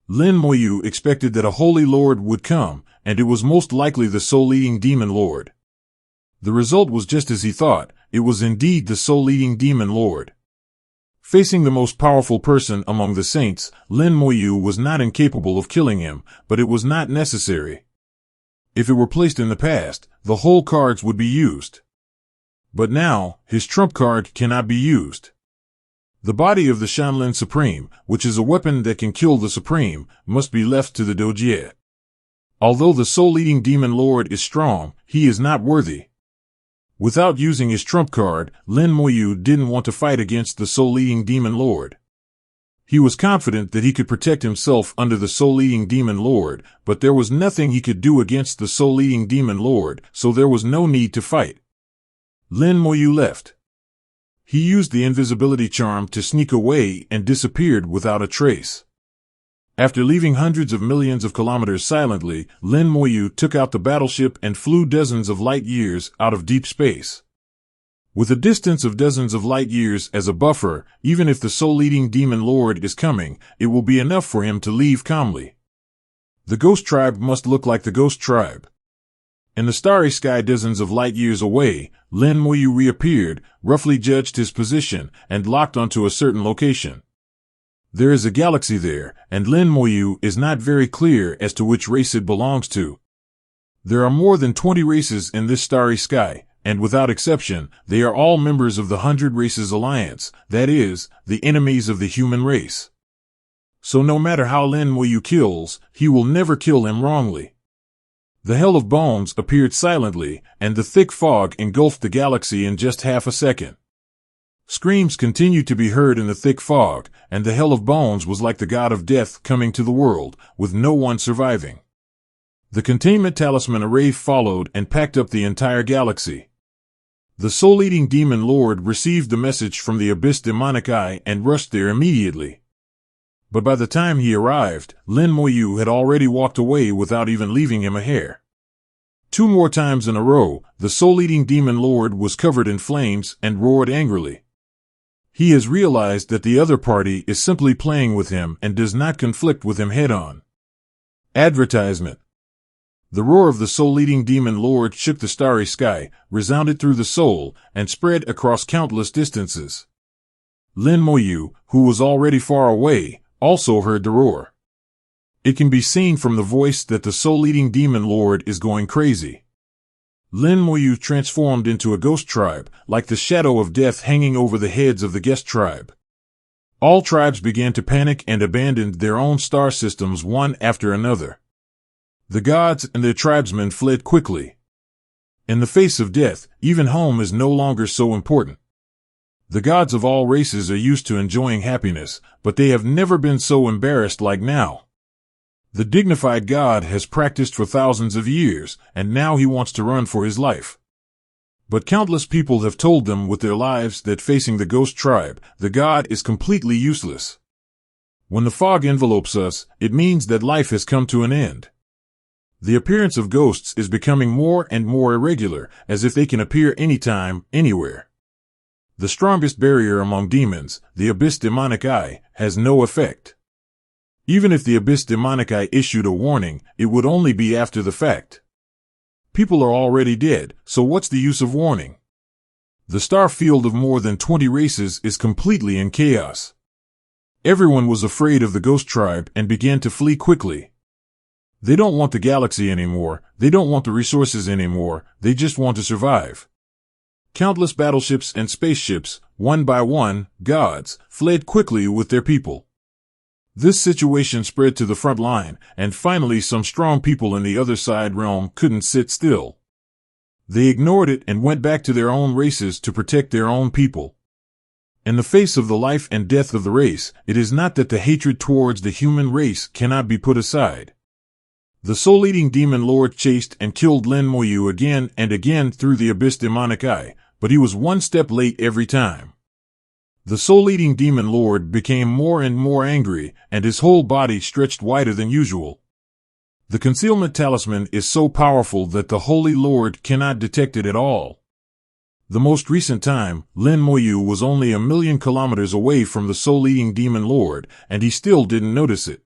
Lin Moyu expected that a holy lord would come, and it was most likely the soul-eating demon lord. The result was just as he thought. It was indeed the soul-eating demon lord. Facing the most powerful person among the saints, Lin Moyu was not incapable of killing him, but it was not necessary. If it were placed in the past, the whole cards would be used. But now, his trump card cannot be used. The body of the Shanlin Supreme, which is a weapon that can kill the Supreme, must be left to the Dojie. Although the soul-eating demon lord is strong, he is not worthy. Without using his trump card, Lin Moyu didn't want to fight against the soul-eating demon lord. He was confident that he could protect himself under the soul-eating demon lord, but there was nothing he could do against the soul-eating demon lord, so there was no need to fight. Lin Moyu left. He used the invisibility charm to sneak away and disappeared without a trace. After leaving hundreds of millions of kilometers silently, Lin Moyu took out the battleship and flew dozens of light years out of deep space. With a distance of dozens of light years as a buffer, even if the soul-eating demon lord is coming, it will be enough for him to leave calmly. The ghost tribe must look like the ghost tribe. In the starry sky dozens of light years away, Lin Moyu reappeared, roughly judged his position, and locked onto a certain location. There is a galaxy there, and Lin Moyu is not very clear as to which race it belongs to. There are more than 20 races in this starry sky, and without exception, they are all members of the 100 Races Alliance, that is, the enemies of the human race. So no matter how Lin Moyu kills, he will never kill him wrongly. The Hell of Bones appeared silently, and the thick fog engulfed the galaxy in just half a second. Screams continued to be heard in the thick fog, and the Hell of Bones was like the god of death coming to the world, with no one surviving. The containment talisman array followed and packed up the entire galaxy. The soul-eating demon lord received the message from the Abyss Demonic Eye and rushed there immediately. But by the time he arrived, Lin Moyu had already walked away without even leaving him a hair. 2 more times in a row, the soul-eating demon lord was covered in flames and roared angrily. He has realized that the other party is simply playing with him and does not conflict with him head-on. Advertisement. The roar of the soul-eating demon lord shook the starry sky, resounded through the soul, and spread across countless distances. Lin Moyu, who was already far away, also heard the roar. It can be seen from the voice that the soul-eating demon lord is going crazy. Lin Moyu transformed into a ghost tribe, like the shadow of death hanging over the heads of the guest tribe. All tribes began to panic and abandoned their own star systems one after another. The gods and their tribesmen fled quickly. In the face of death, even home is no longer so important. The gods of all races are used to enjoying happiness, but they have never been so embarrassed like now. The dignified god has practiced for thousands of years, and now he wants to run for his life. But countless people have told them with their lives that facing the ghost tribe, the god is completely useless. When the fog envelopes us, it means that life has come to an end. The appearance of ghosts is becoming more and more irregular, as if they can appear anytime, anywhere. The strongest barrier among demons, the Abyss Demonic Eye, has no effect. Even if the Abyss Demonic Eye issued a warning, it would only be after the fact. People are already dead, so what's the use of warning? The star field of more than 20 races is completely in chaos. Everyone was afraid of the ghost tribe and began to flee quickly. They don't want the galaxy anymore, they don't want the resources anymore, they just want to survive. Countless battleships and spaceships, one by one, gods, fled quickly with their people. This situation spread to the front line, and finally some strong people in the other side realm couldn't sit still. They ignored it and went back to their own races to protect their own people. In the face of the life and death of the race, it is not that the hatred towards the human race cannot be put aside. The soul-eating demon lord chased and killed Lin Moyu again and again through the Abyss Demonic Eye, but he was one step late every time. The soul-eating demon lord became more and more angry, and his whole body stretched wider than usual. The concealment talisman is so powerful that the Holy Lord cannot detect it at all. The most recent time, Lin Moyu was only 1,000,000 kilometers away from the soul-eating demon lord, and he still didn't notice it.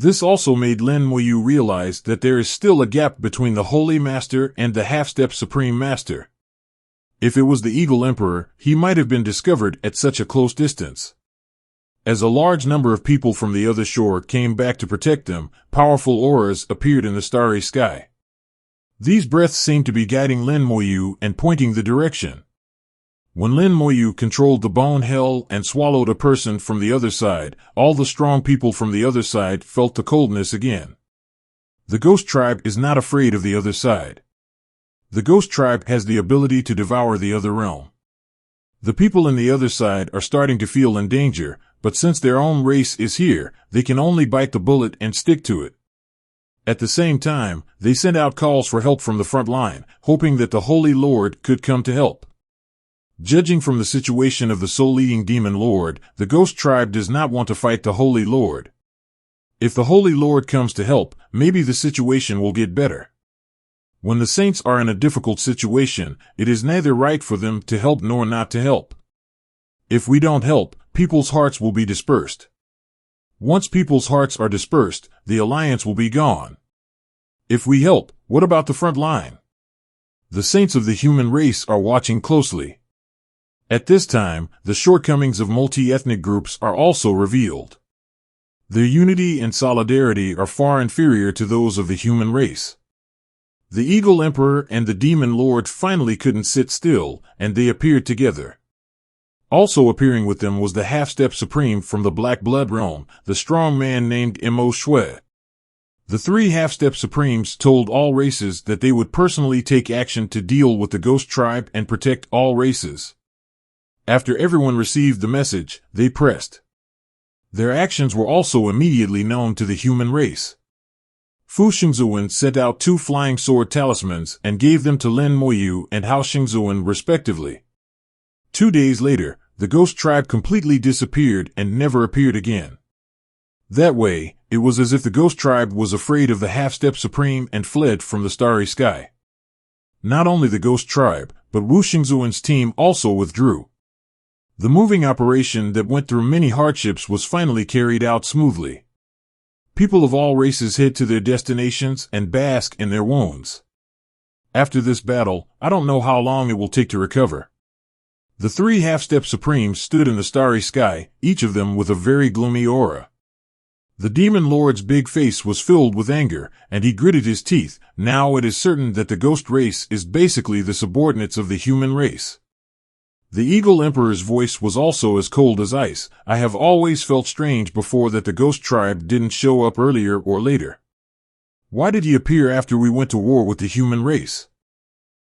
This also made Lin Moyu realize that there is still a gap between the Holy Master and the half-step Supreme Master. If it was the Eagle Emperor, he might have been discovered at such a close distance. As a large number of people from the other shore came back to protect them, powerful auras appeared in the starry sky. These breaths seemed to be guiding Lin Moyu and pointing the direction. When Lin Moyu controlled the bone hell and swallowed a person from the other side, all the strong people from the other side felt the coldness again. The ghost tribe is not afraid of the other side. The ghost tribe has the ability to devour the other realm. The people in the other side are starting to feel in danger, but since their own race is here, they can only bite the bullet and stick to it. At the same time, they send out calls for help from the front line, hoping that the Holy Lord could come to help. Judging from the situation of the soul-eating demon lord, the ghost tribe does not want to fight the Holy Lord. If the Holy Lord comes to help, maybe the situation will get better. When the saints are in a difficult situation, it is neither right for them to help nor not to help. If we don't help, people's hearts will be dispersed. Once people's hearts are dispersed, the alliance will be gone. If we help, what about the front line? The saints of the human race are watching closely. At this time, the shortcomings of multi-ethnic groups are also revealed. Their unity and solidarity are far inferior to those of the human race. The Eagle Emperor and the Demon Lord finally couldn't sit still, and they appeared together. Also appearing with them was the half-step supreme from the Black Blood realm, the strong man named Mo Shui. The three half-step supremes told all races that they would personally take action to deal with the ghost tribe and protect all races. After everyone received the message, they pressed. Their actions were also immediately known to the human race. Fu Xingzuan sent out 2 flying sword talismans and gave them to Lin Moyu and Hao Xingzuan respectively. 2 days later, the ghost tribe completely disappeared and never appeared again. That way, it was as if the ghost tribe was afraid of the half-step supreme and fled from the starry sky. Not only the ghost tribe, but Wu Xingzuan's team also withdrew. The moving operation that went through many hardships was finally carried out smoothly. People of all races head to their destinations and bask in their wounds. After this battle, I don't know how long it will take to recover. The 3 half-step supremes stood in the starry sky, each of them with a very gloomy aura. The demon lord's big face was filled with anger, and he gritted his teeth. Now it is certain that the ghost race is basically the subordinates of the human race. The Eagle Emperor's voice was also as cold as ice. I have always felt strange before that the ghost tribe didn't show up earlier or later. Why did he appear after we went to war with the human race?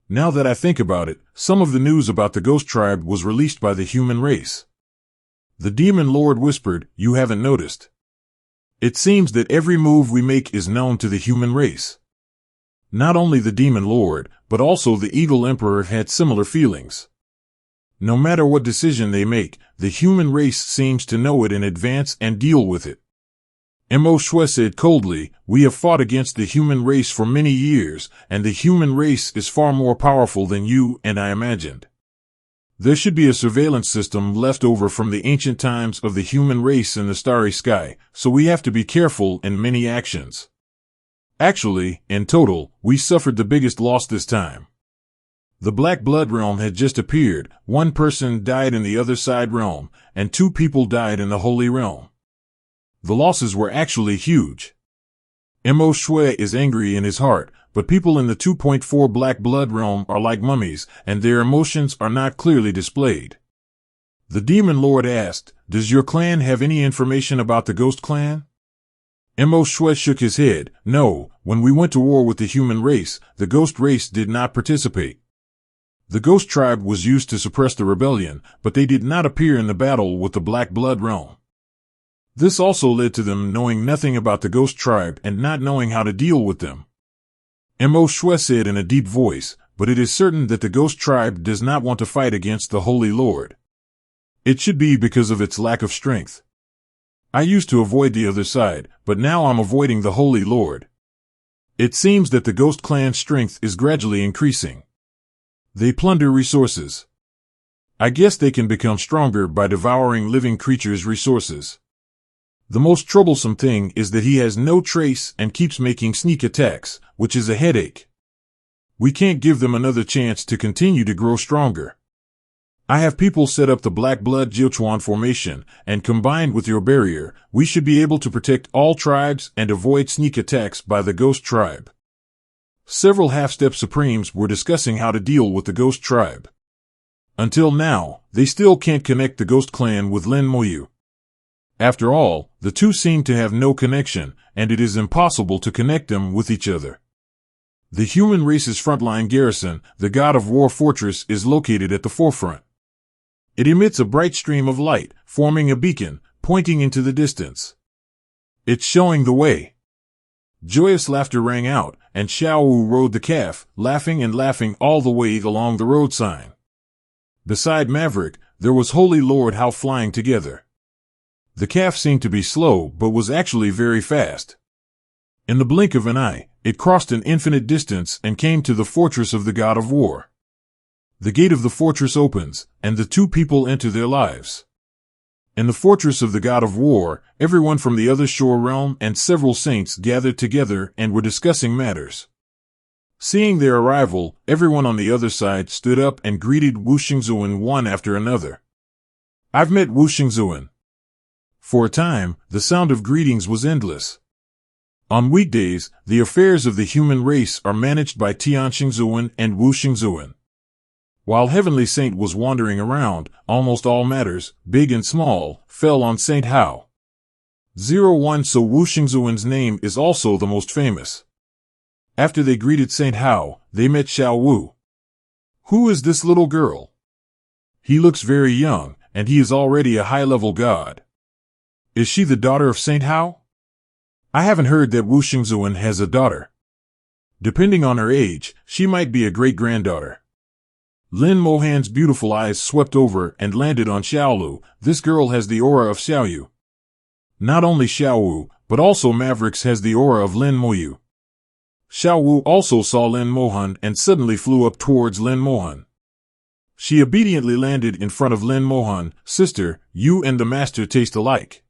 Now that I think about it, some of the news about the ghost tribe was released by the human race. The demon lord whispered, "You haven't noticed. It seems that every move we make is known to the human race." Not only the demon lord, but also the Eagle Emperor had similar feelings. No matter what decision they make, the human race seems to know it in advance and deal with it. Mo Shui said coldly, "We have fought against the human race for many years, and the human race is far more powerful than you and I imagined. There should be a surveillance system left over from the ancient times of the human race in the starry sky, so we have to be careful in many actions. Actually, in total, we suffered the biggest loss this time. The Black Blood realm had just appeared, 1 person died in the other side realm, and 2 people died in the Holy Realm. The losses were actually huge. Mo Shui is angry in his heart, but people in the 2.4 Black Blood realm are like mummies, and their emotions are not clearly displayed. The Demon Lord asked, "Does your clan have any information about the Ghost Clan?" Mo Shui shook his head. "No, when we went to war with the human race, the Ghost race did not participate. The Ghost tribe was used to suppress the rebellion, but they did not appear in the battle with the Black Blood realm. This also led to them knowing nothing about the Ghost tribe and not knowing how to deal with them." Mo Shui said in a deep voice, "But it is certain that the Ghost tribe does not want to fight against the Holy Lord. It should be because of its lack of strength. I used to avoid the other side, but now I'm avoiding the Holy Lord. It seems that the Ghost clan's strength is gradually increasing. They plunder resources. I guess they can become stronger by devouring living creatures' resources. The most troublesome thing is that he has no trace and keeps making sneak attacks, which is a headache. We can't give them another chance to continue to grow stronger. I have people set up the Black Blood Jilchuan formation, and combined with your barrier, we should be able to protect all tribes and avoid sneak attacks by the Ghost Tribe. Several half-step supremes were discussing how to deal with the Ghost Tribe. Until now, they still can't connect the Ghost Clan with Lin Moyu. After all, the two seem to have no connection, and it is impossible to connect them with each other. The human race's frontline garrison, the God of War Fortress, is located at the forefront. It emits a bright stream of light, forming a beacon, pointing into the distance. It's showing the way. Joyous laughter rang out, and Xiao Wu rode the calf, laughing and laughing all the way along the road sign. Beside Maverick, there was Holy Lord Hao flying together. The calf seemed to be slow, but was actually very fast. In the blink of an eye, it crossed an infinite distance and came to the fortress of the God of War. The gate of the fortress opens, and the two people enter their lives. In the fortress of the God of War, everyone from the other shore realm and several saints gathered together and were discussing matters. Seeing their arrival, everyone on the other side stood up and greeted Wu Xingzuan one after another. I've met Wu Xingzuan. For a time, the sound of greetings was endless. On weekdays, the affairs of the human race are managed by Tian Xingzuan and Wu Xingzuan. While Heavenly Saint was wandering around, almost all matters, big and small, fell on Saint Hao. 01 So Wu Xingzuan's name is also the most famous. After they greeted Saint Hao, they met Xiao Wu. Who is this little girl? He looks very young, and he is already a high-level god. Is she the daughter of Saint Hao? I haven't heard that Wu Xingzuan has a daughter. Depending on her age, she might be a great-granddaughter. Lin Mohan's beautiful eyes swept over and landed on Xiaolu. This girl has the aura of Xiaoyu. Not only Xiaowu, but also Mavericks has the aura of Lin Moyu. Xiaowu also saw Lin Mohan and suddenly flew up towards Lin Mohan. She obediently landed in front of Lin Mohan. Sister, you and the master taste alike.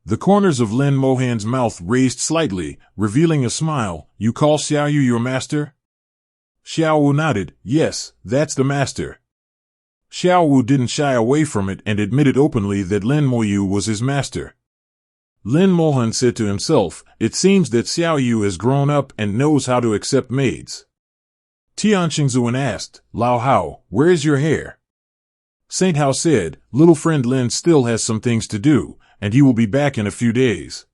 The corners of Lin Mohan's mouth raised slightly, revealing a smile. You call Xiaoyu your master? Xiaowu nodded. Yes, that's the master. Xiaowu didn't shy away from it and admitted openly that Lin Moyu was his master. Lin Mohan said to himself, it seems that Xiaoyu has grown up and knows how to accept maids. Tian Xingzuan asked, Lao Hao, where is your hair? Saint Hao said, little friend Lin still has some things to do, and he will be back in a few days.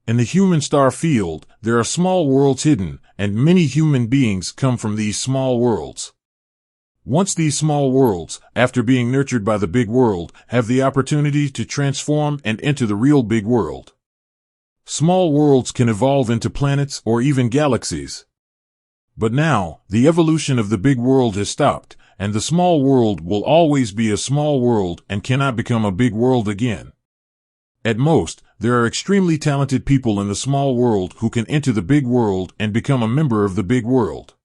In the human star field, there are small worlds hidden, and many human beings come from these small worlds. Once these small worlds, after being nurtured by the big world, have the opportunity to transform and enter the real big world. Small worlds can evolve into planets or even galaxies. But now, the evolution of the big world has stopped, and the small world will always be a small world and cannot become a big world again. At most, there are extremely talented people in the small world who can enter the big world and become a member of the big world.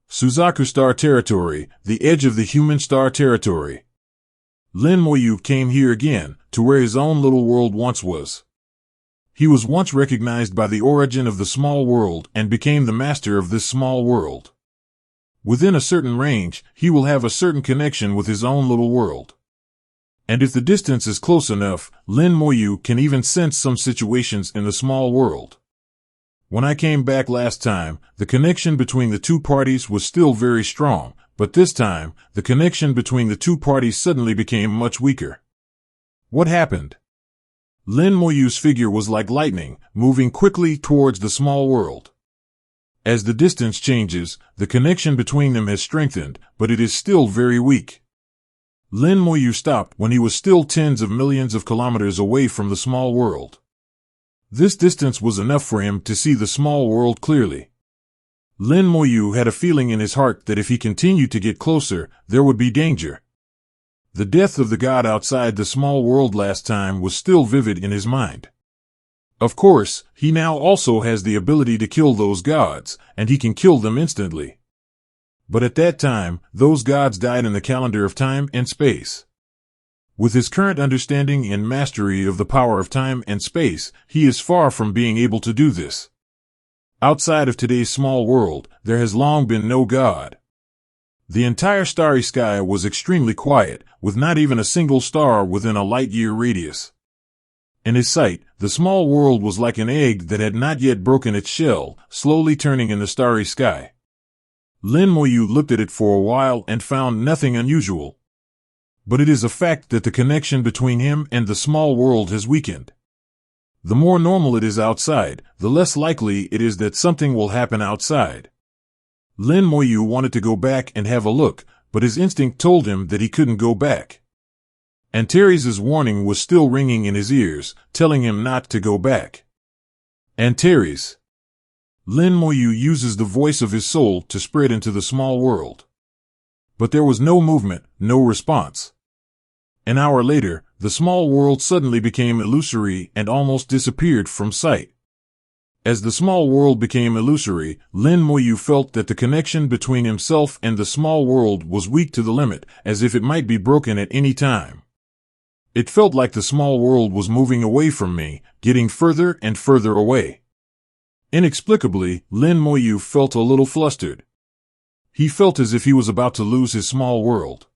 Suzaku Star Territory, the edge of the human star territory. Lin Moyu came here again, to where his own little world once was. He was once recognized by the origin of the small world and became the master of this small world. Within a certain range, he will have a certain connection with his own little world. And if the distance is close enough, Lin Moyu can even sense some situations in the small world. When I came back last time, the connection between the two parties was still very strong, but this time, the connection between the two parties suddenly became much weaker. What happened? Lin Moyu's figure was like lightning, moving quickly towards the small world. As the distance changes, the connection between them has strengthened, but it is still very weak. Lin Moyu stopped when he was still tens of millions of kilometers away from the small world. This distance was enough for him to see the small world clearly. Lin Moyu had a feeling in his heart that if he continued to get closer, there would be danger. The death of the god outside the small world last time was still vivid in his mind. Of course, he now also has the ability to kill those gods, and he can kill them instantly. But at that time, those gods died in the calendar of time and space. With his current understanding and mastery of the power of time and space, he is far from being able to do this. Outside of today's small world, there has long been no God. The entire starry sky was extremely quiet, with not even a single star within a light-year radius. In his sight, the small world was like an egg that had not yet broken its shell, slowly turning in the starry sky. Lin Moyu looked at it for a while and found nothing unusual. But it is a fact that the connection between him and the small world has weakened. The more normal it is outside, the less likely it is that something will happen outside. Lin Moyu wanted to go back and have a look, but his instinct told him that he couldn't go back. Antares' warning was still ringing in his ears, telling him not to go back. Antares. Lin Moyu uses the voice of his soul to spread into the small world. But there was no movement, no response. An hour later, the small world suddenly became illusory and almost disappeared from sight. As the small world became illusory, Lin Moyu felt that the connection between himself and the small world was weak to the limit, as if it might be broken at any time. It felt like the small world was moving away from me, getting further and further away. Inexplicably, Lin Moyu felt a little flustered. He felt as if he was about to lose his small world.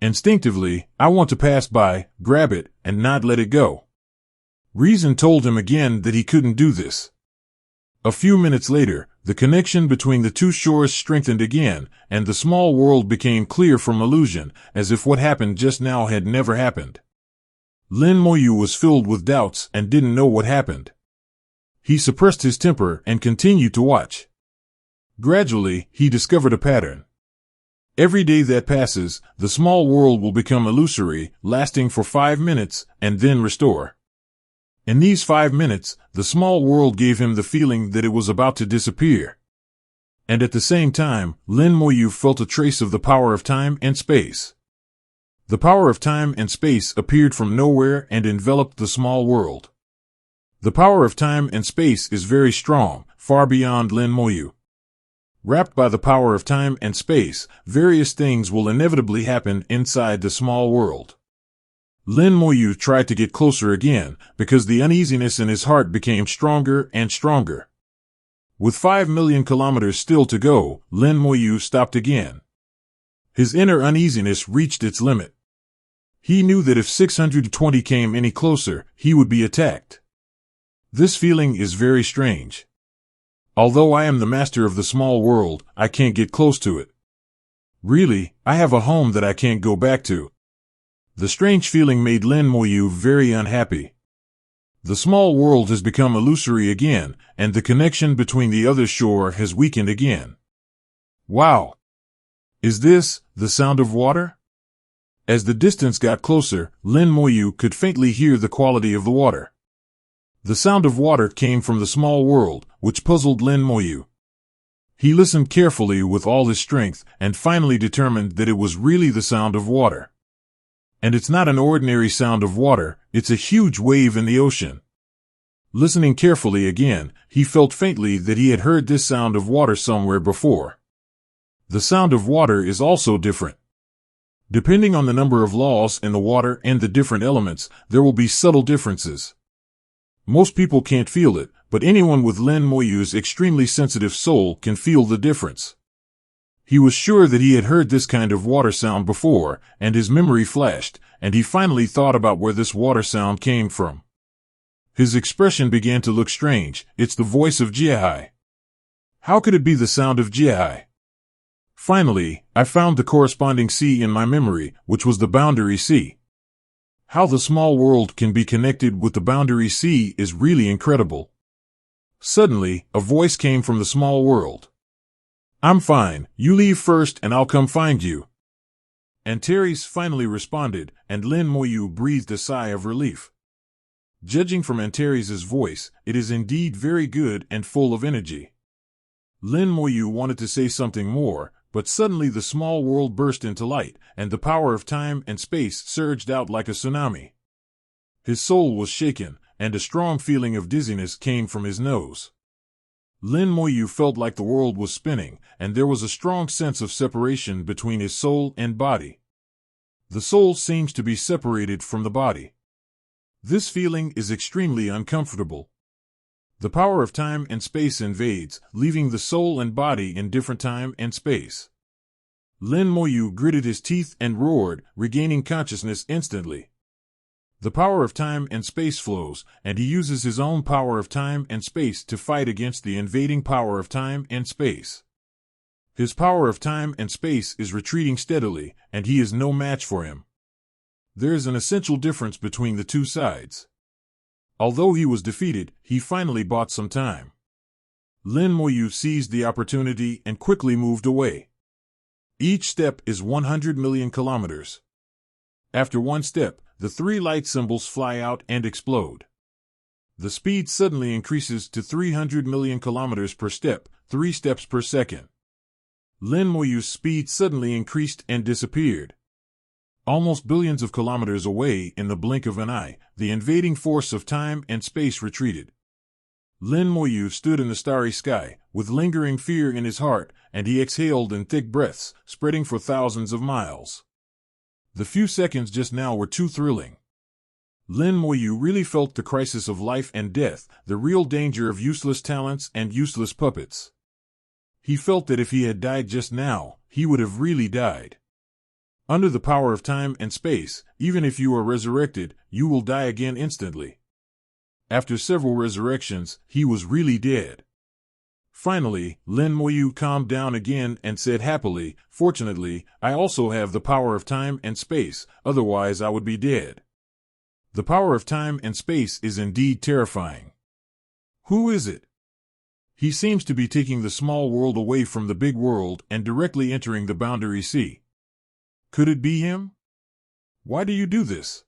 Instinctively, I want to pass by, grab it, and not let it go. Reason told him again that he couldn't do this. A few minutes later, the connection between the two shores strengthened again, and the small world became clear from illusion, as if what happened just now had never happened. Lin Moyu was filled with doubts and didn't know what happened. He suppressed his temper and continued to watch. Gradually, he discovered a pattern. Every day that passes, the small world will become illusory, lasting for 5 minutes, and then restore. In these 5 minutes, the small world gave him the feeling that it was about to disappear. And at the same time, Lin Moyu felt a trace of the power of time and space. The power of time and space appeared from nowhere and enveloped the small world. The power of time and space is very strong, far beyond Lin Moyu. Wrapped by the power of time and space, various things will inevitably happen inside the small world. Lin Moyu tried to get closer again, because the uneasiness in his heart became stronger and stronger. With 5 million kilometers still to go, Lin Moyu stopped again. His inner uneasiness reached its limit. He knew that if 620 came any closer, he would be attacked. This feeling is very strange. Although I am the master of the small world, I can't get close to it. Really, I have a home that I can't go back to. The strange feeling made Lin Moyu very unhappy. The small world has become illusory again, and the connection between the other shore has weakened again. Wow! Is this the sound of water? As the distance got closer, Lin Moyu could faintly hear the quality of the water. The sound of water came from the small world, which puzzled Lin Moyu. He listened carefully with all his strength, and finally determined that it was really the sound of water. And it's not an ordinary sound of water, it's a huge wave in the ocean. Listening carefully again, he felt faintly that he had heard this sound of water somewhere before. The sound of water is also different. Depending on the number of laws in the water and the different elements, there will be subtle differences. Most people can't feel it, but anyone with Lin Moyu's extremely sensitive soul can feel the difference. He was sure that he had heard this kind of water sound before, and his memory flashed, and he finally thought about where this water sound came from. His expression began to look strange. It's the voice of Jiehai. How could it be the sound of Jiehai? Finally, I found the corresponding sea in my memory, which was the boundary sea. How the small world can be connected with the boundary sea is really incredible. Suddenly, a voice came from the small world. I'm fine, you leave first and I'll come find you. Antares finally responded, and Lin Moyu breathed a sigh of relief. Judging from Antares' voice, it is indeed very good and full of energy. Lin Moyu wanted to say something more, but suddenly the small world burst into light, and the power of time and space surged out like a tsunami. His soul was shaken, and a strong feeling of dizziness came from his nose. Lin Moyu felt like the world was spinning, and there was a strong sense of separation between his soul and body. The soul seems to be separated from the body. This feeling is extremely uncomfortable. The power of time and space invades, leaving the soul and body in different time and space. Lin Moyu gritted his teeth and roared, regaining consciousness instantly. The power of time and space flows, and he uses his own power of time and space to fight against the invading power of time and space. His power of time and space is retreating steadily, and he is no match for him. There is an essential difference between the two sides. Although he was defeated, he finally bought some time. Lin Moyu seized the opportunity and quickly moved away. Each step is 100 million kilometers. After one step, the three light symbols fly out and explode. The speed suddenly increases to 300 million kilometers per step, 3 steps per second. Lin Moyu's speed suddenly increased and disappeared. Almost billions of kilometers away in the blink of an eye, the invading force of time and space retreated. Lin Moyu stood in the starry sky, with lingering fear in his heart, and he exhaled in thick breaths, spreading for thousands of miles. The few seconds just now were too thrilling. Lin Moyu really felt the crisis of life and death, the real danger of useless talents and useless puppets. He felt that if he had died just now, he would have really died. Under the power of time and space, even if you are resurrected, you will die again instantly. After several resurrections, he was really dead. Finally, Lin Moyu calmed down again and said happily, "Fortunately, I also have the power of time and space, otherwise I would be dead." The power of time and space is indeed terrifying. Who is it? He seems to be taking the small world away from the big world and directly entering the boundary sea. Could it be him? Why do you do this?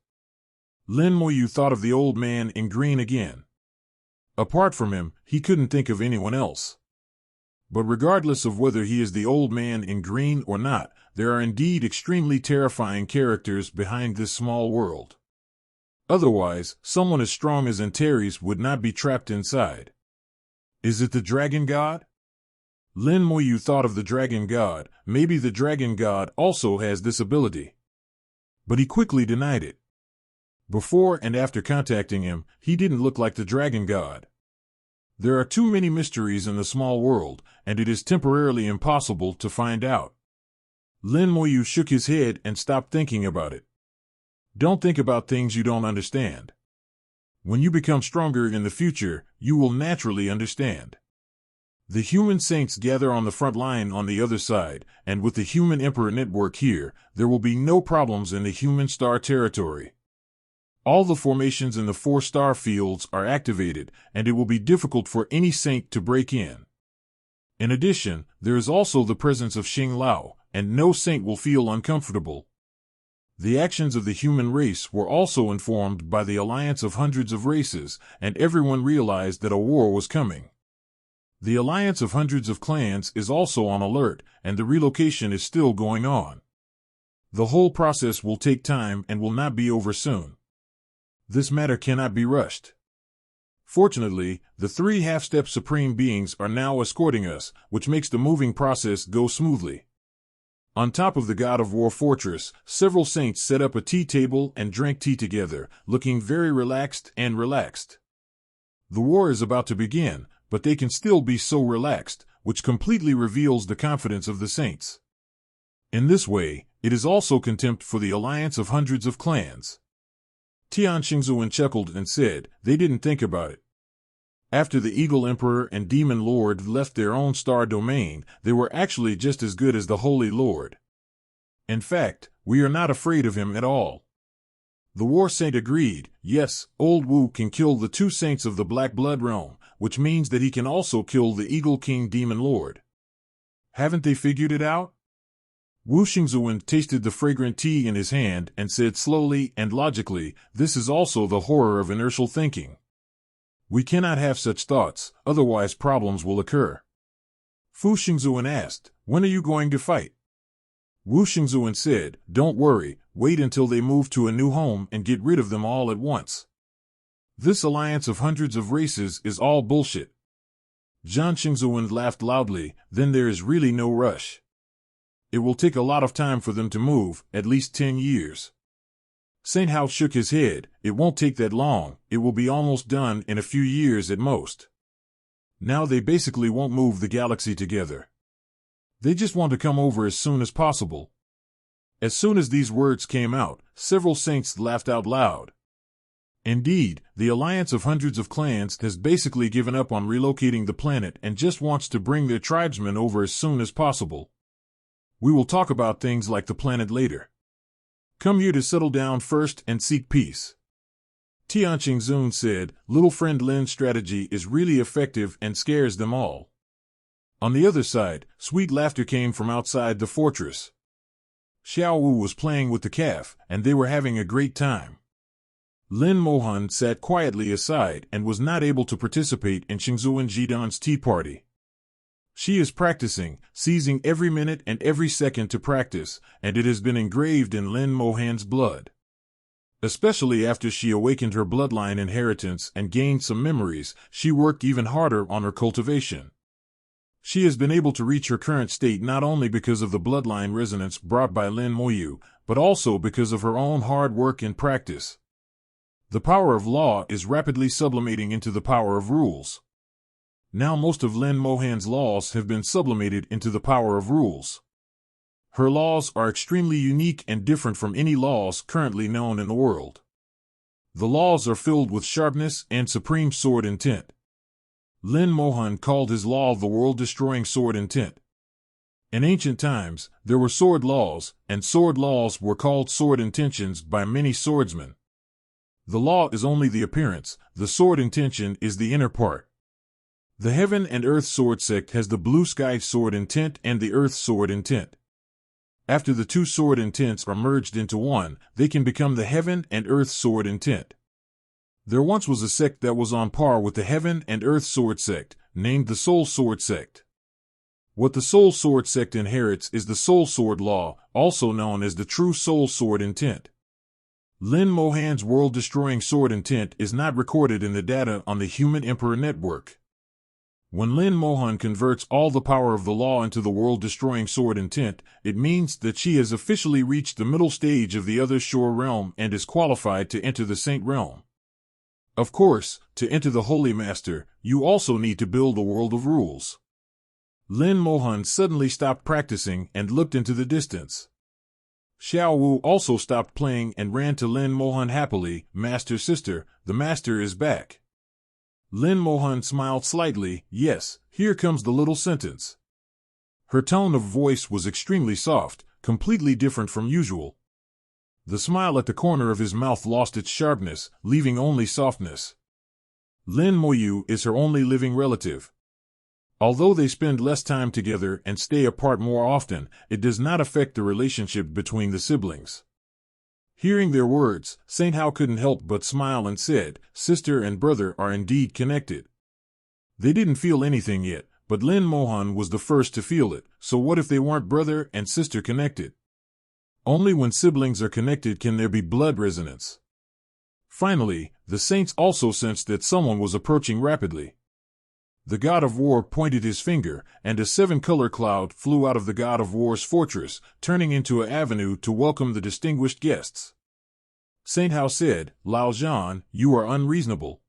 Lin Moyu thought of the old man in green again. Apart from him, he couldn't think of anyone else. But regardless of whether he is the old man in green or not, there are indeed extremely terrifying characters behind this small world. Otherwise, someone as strong as Antares would not be trapped inside. Is it the dragon god? Lin Moyu thought of the dragon god. Maybe the dragon god also has this ability. But he quickly denied it. Before and after contacting him, he didn't look like the dragon god. There are too many mysteries in the small world, and it is temporarily impossible to find out. Lin Moyu shook his head and stopped thinking about it. Don't think about things you don't understand. When you become stronger in the future, you will naturally understand. The human saints gather on the front line on the other side, and with the human emperor network here, there will be no problems in the human star territory. All the formations in the 4 star fields are activated, and it will be difficult for any saint to break in. In addition, there is also the presence of Xing Lao, and no saint will feel uncomfortable. The actions of the human race were also informed by the alliance of hundreds of races, and everyone realized that a war was coming. The alliance of hundreds of clans is also on alert, and the relocation is still going on. The whole process will take time and will not be over soon. This matter cannot be rushed. Fortunately, the 3 half-step supreme beings are now escorting us, which makes the moving process go smoothly. On top of the God of War fortress, several saints set up a tea table and drank tea together, looking very relaxed and relaxed. The war is about to begin, but they can still be so relaxed, which completely reveals the confidence of the saints. In this way, it is also contempt for the alliance of hundreds of clans. Tian Xingzuan chuckled and said, "They didn't think about it. After the Eagle Emperor and Demon Lord left their own star domain, they were actually just as good as the Holy Lord. In fact, we are not afraid of him at all." The War Saint agreed, "Yes, Old Wu can kill the 2 saints of the Black Blood realm, which means that he can also kill the Eagle King Demon Lord. Haven't they figured it out?" Wu Xingzuan tasted the fragrant tea in his hand and said slowly and logically, "This is also the horror of inertial thinking. We cannot have such thoughts, otherwise problems will occur." Fu Xingzuan asked, "When are you going to fight?" Wu Xingzuan said, "Don't worry, wait until they move to a new home and get rid of them all at once. This alliance of hundreds of races is all bullshit." Zhan Xingzuan laughed loudly, "Then there is really no rush." It will take a lot of time for them to move, at least 10 years. Saint Hao shook his head. It won't take that long. It will be almost done in a few years at most. Now they basically won't move the galaxy together. They just want to come over as soon as possible. As soon as these words came out, several saints laughed out loud. Indeed, the alliance of hundreds of clans has basically given up on relocating the planet and just wants to bring their tribesmen over as soon as possible. We will talk about things like the planet later. Come here to settle down first and seek peace. Tian Qingzun said, little friend Lin's strategy is really effective and scares them all. On the other side, sweet laughter came from outside the fortress. Xiao Wu was playing with the calf, and they were having a great time. Lin Mohan sat quietly aside and was not able to participate in Qingzuan Jidan's tea party. She is practicing, seizing every minute and every second to practice, and it has been engraved in Lin Mohan's blood. Especially after she awakened her bloodline inheritance and gained some memories, she worked even harder on her cultivation. She has been able to reach her current state not only because of the bloodline resonance brought by Lin Moyu, but also because of her own hard work and practice. The power of law is rapidly sublimating into the power of rules. Now most of Lin Mohan's laws have been sublimated into the power of rules. Her laws are extremely unique and different from any laws currently known in the world. The laws are filled with sharpness and supreme sword intent. Lin Mohan called his law the world-destroying sword intent. In ancient times, there were sword laws, and sword laws were called sword intentions by many swordsmen. The law is only the appearance, the sword intention is the inner part. The Heaven and Earth Sword Sect has the Blue Sky Sword Intent and the Earth Sword Intent. After the two sword intents are merged into one, they can become the Heaven and Earth Sword Intent. There once was a sect that was on par with the Heaven and Earth Sword Sect, named the Soul Sword Sect. What the Soul Sword Sect inherits is the Soul Sword Law, also known as the True Soul Sword Intent. Lin Mohan's world-destroying sword intent is not recorded in the data on the Human Emperor Network. When Lin Mohan converts all the power of the law into the world-destroying sword intent, it means that she has officially reached the middle stage of the Other Shore realm and is qualified to enter the Saint realm. Of course, to enter the Holy Master, you also need to build a world of rules. Lin Mohan suddenly stopped practicing and looked into the distance. Xiao Wu also stopped playing and ran to Lin Mohan happily. Master sister, the master is back. Lin Mohan smiled slightly. Yes, here comes the little sentence. Her tone of voice was extremely soft, completely different from usual. The smile at the corner of his mouth lost its sharpness, leaving only softness. Lin Moyu is her only living relative. Although they spend less time together and stay apart more often, it does not affect the relationship between the siblings. Hearing their words, Saint Hao couldn't help but smile and said, sister and brother are indeed connected. They didn't feel anything yet, but Lin Mohan was the first to feel it, so what if they weren't brother and sister connected? Only when siblings are connected can there be blood resonance. Finally, the saints also sensed that someone was approaching rapidly. The god of war pointed his finger, and a 7-color cloud flew out of the god of war's fortress, turning into an avenue to welcome the distinguished guests. Saint Hao said, Lao Zhan, you are unreasonable.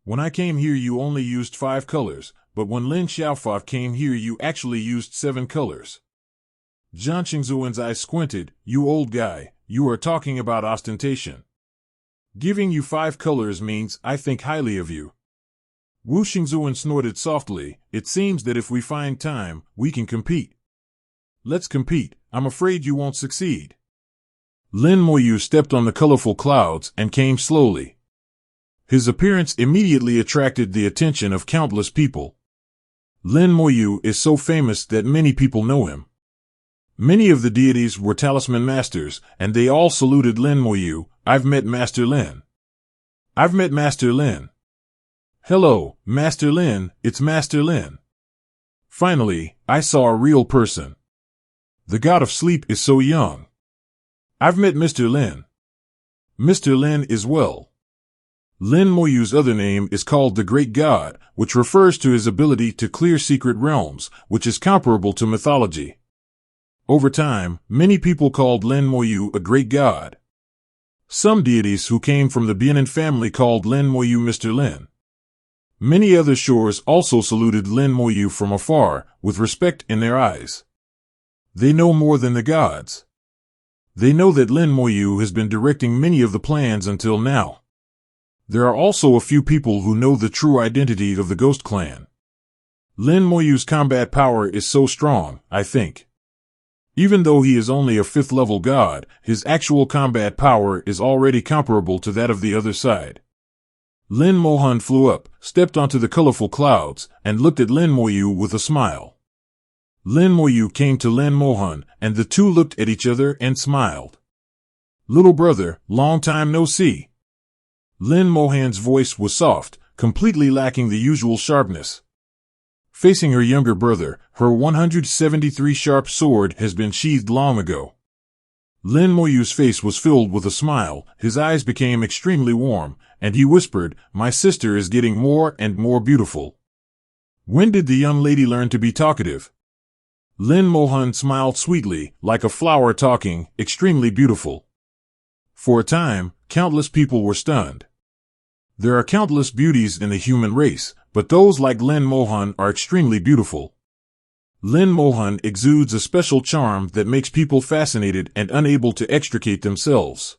When I came here you only used 5 colors, but when Lin Xiaofa came here you actually used 7 colors. Zhan Qingzuan's eyes squinted. You old guy, you are talking about ostentation. Giving you 5 colors means I think highly of you. Wu Xingzuan snorted softly. It seems that if we find time, we can compete. Let's compete. I'm afraid you won't succeed. Lin Moyu stepped on the colorful clouds and came slowly. His appearance immediately attracted the attention of countless people. Lin Moyu is so famous that many people know him. Many of the deities were talisman masters, and they all saluted Lin Moyu. I've met Master Lin. I've met Master Lin. Hello, Master Lin, it's Master Lin. Finally, I saw a real person. The god of sleep is so young. I've met Mr. Lin. Mr. Lin is well. Lin Moyu's other name is called the Great God, which refers to his ability to clear secret realms, which is comparable to mythology. Over time, many people called Lin Moyu a great god. Some deities who came from the Bianan family called Lin Moyu Mr. Lin. Many other shores also saluted Lin Moyu from afar, with respect in their eyes. They know more than the gods. They know that Lin Moyu has been directing many of the plans until now. There are also a few people who know the true identity of the Ghost Clan. Lin Moyu's combat power is so strong, I think. Even though he is only a 5th level god, his actual combat power is already comparable to that of the other side. Lin Mohan flew up, stepped onto the colorful clouds, and looked at Lin Moyu with a smile. Lin Moyu came to Lin Mohan, and the two looked at each other and smiled. "Little brother, long time no see." Lin Mohan's voice was soft, completely lacking the usual sharpness. Facing her younger brother, her 173 sharp sword has been sheathed long ago. Lin Moyu's face was filled with a smile, his eyes became extremely warm, and he whispered, "My sister is getting more and more beautiful." "When did the young lady learn to be talkative?" Lin Mohan smiled sweetly, like a flower talking, extremely beautiful. For a time, countless people were stunned. There are countless beauties in the human race, but those like Lin Mohan are extremely beautiful. Lin Mohan exudes a special charm that makes people fascinated and unable to extricate themselves.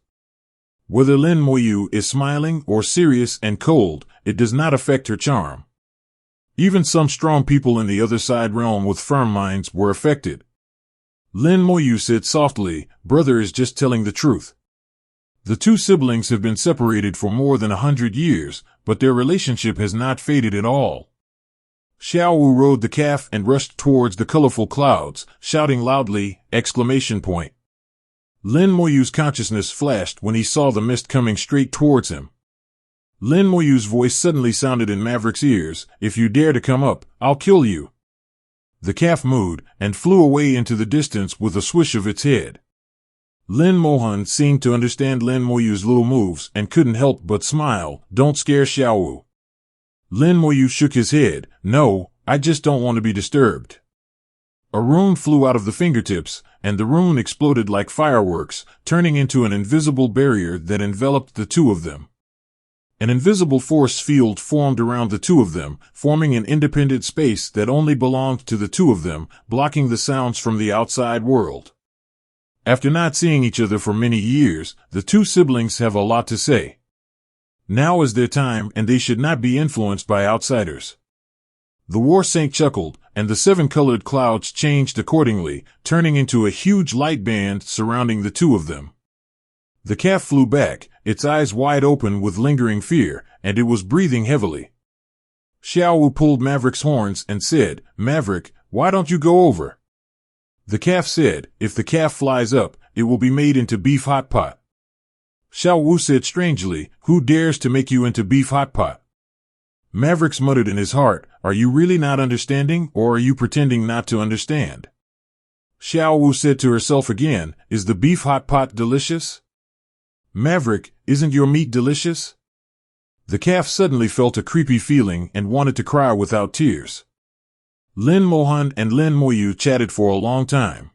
Whether Lin Moyu is smiling or serious and cold, it does not affect her charm. Even some strong people in the other side realm with firm minds were affected. Lin Moyu said softly, "Brother is just telling the truth." The two siblings have been separated for more than 100 years, but their relationship has not faded at all. Xiao Wu rode the calf and rushed towards the colorful clouds, shouting loudly, exclamation point. Lin Moyu's consciousness flashed when he saw the mist coming straight towards him. Lin Moyu's voice suddenly sounded in Maverick's ears, "If you dare to come up, I'll kill you." The calf mooed, and flew away into the distance with a swish of its head. Lin Mohan seemed to understand Lin Moyu's little moves and couldn't help but smile. "Don't scare Xiao Wu." Lin Moyu shook his head. "No, I just don't want to be disturbed." A rune flew out of the fingertips, and the rune exploded like fireworks, turning into an invisible barrier that enveloped the two of them. An invisible force field formed around the two of them, forming an independent space that only belonged to the two of them, blocking the sounds from the outside world. After not seeing each other for many years, the two siblings have a lot to say. Now is their time, and they should not be influenced by outsiders. The war saint chuckled, and the 7-colored clouds changed accordingly, turning into a huge light band surrounding the two of them. The calf flew back, its eyes wide open with lingering fear, and it was breathing heavily. Xiao Wu pulled Maverick's horns and said, "Maverick, why don't you go over?" The calf said, "If the calf flies up, it will be made into beef hot pot." Xiao Wu said strangely, "Who dares to make you into beef hot pot?" Mavericks muttered in his heart, "Are you really not understanding, or are you pretending not to understand?" Xiao Wu said to herself again, "Is the beef hot pot delicious?" "Maverick, isn't your meat delicious?" The calf suddenly felt a creepy feeling and wanted to cry without tears. Lin Mohan and Lin Moyu chatted for a long time.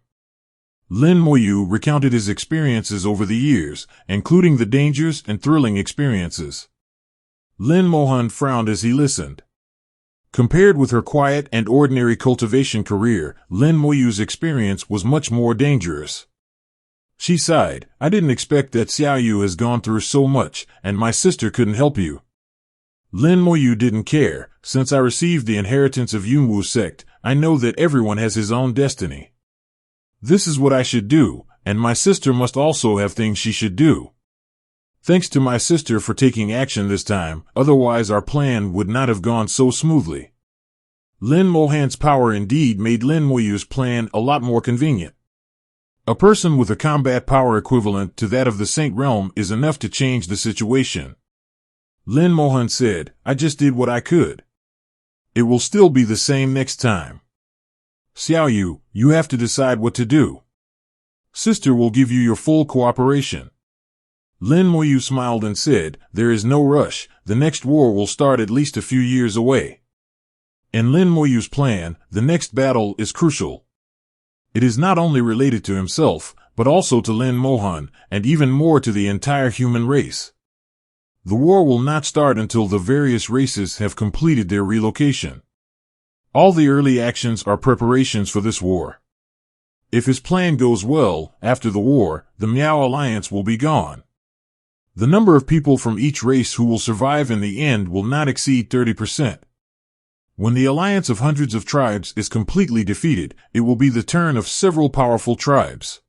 Lin Moyu recounted his experiences over the years, including the dangers and thrilling experiences. Lin Mohan frowned as he listened. Compared with her quiet and ordinary cultivation career, Lin Moyu's experience was much more dangerous. She sighed, "I didn't expect that Xiao Yu has gone through so much, and my sister couldn't help you." Lin Moyu didn't care. "Since I received the inheritance of Yunwu sect, I know that everyone has his own destiny. This is what I should do, and my sister must also have things she should do. Thanks to my sister for taking action this time, otherwise our plan would not have gone so smoothly." Lin Mohan's power indeed made Lin Moyu's plan a lot more convenient. A person with a combat power equivalent to that of the Saint Realm is enough to change the situation. Lin Mohan said, "I just did what I could. It will still be the same next time. Xiao Yu, you have to decide what to do. Sister will give you your full cooperation." Lin Moyu smiled and said, "There is no rush, the next war will start at least a few years away. In Lin Moyu's plan, the next battle is crucial. It is not only related to himself, but also to Lin Mohan, and even more to the entire human race. The war will not start until the various races have completed their relocation. All the early actions are preparations for this war. If his plan goes well, after the war, the Miao Alliance will be gone. The number of people from each race who will survive in the end will not exceed 30%. When the alliance of hundreds of tribes is completely defeated, it will be the turn of several powerful tribes.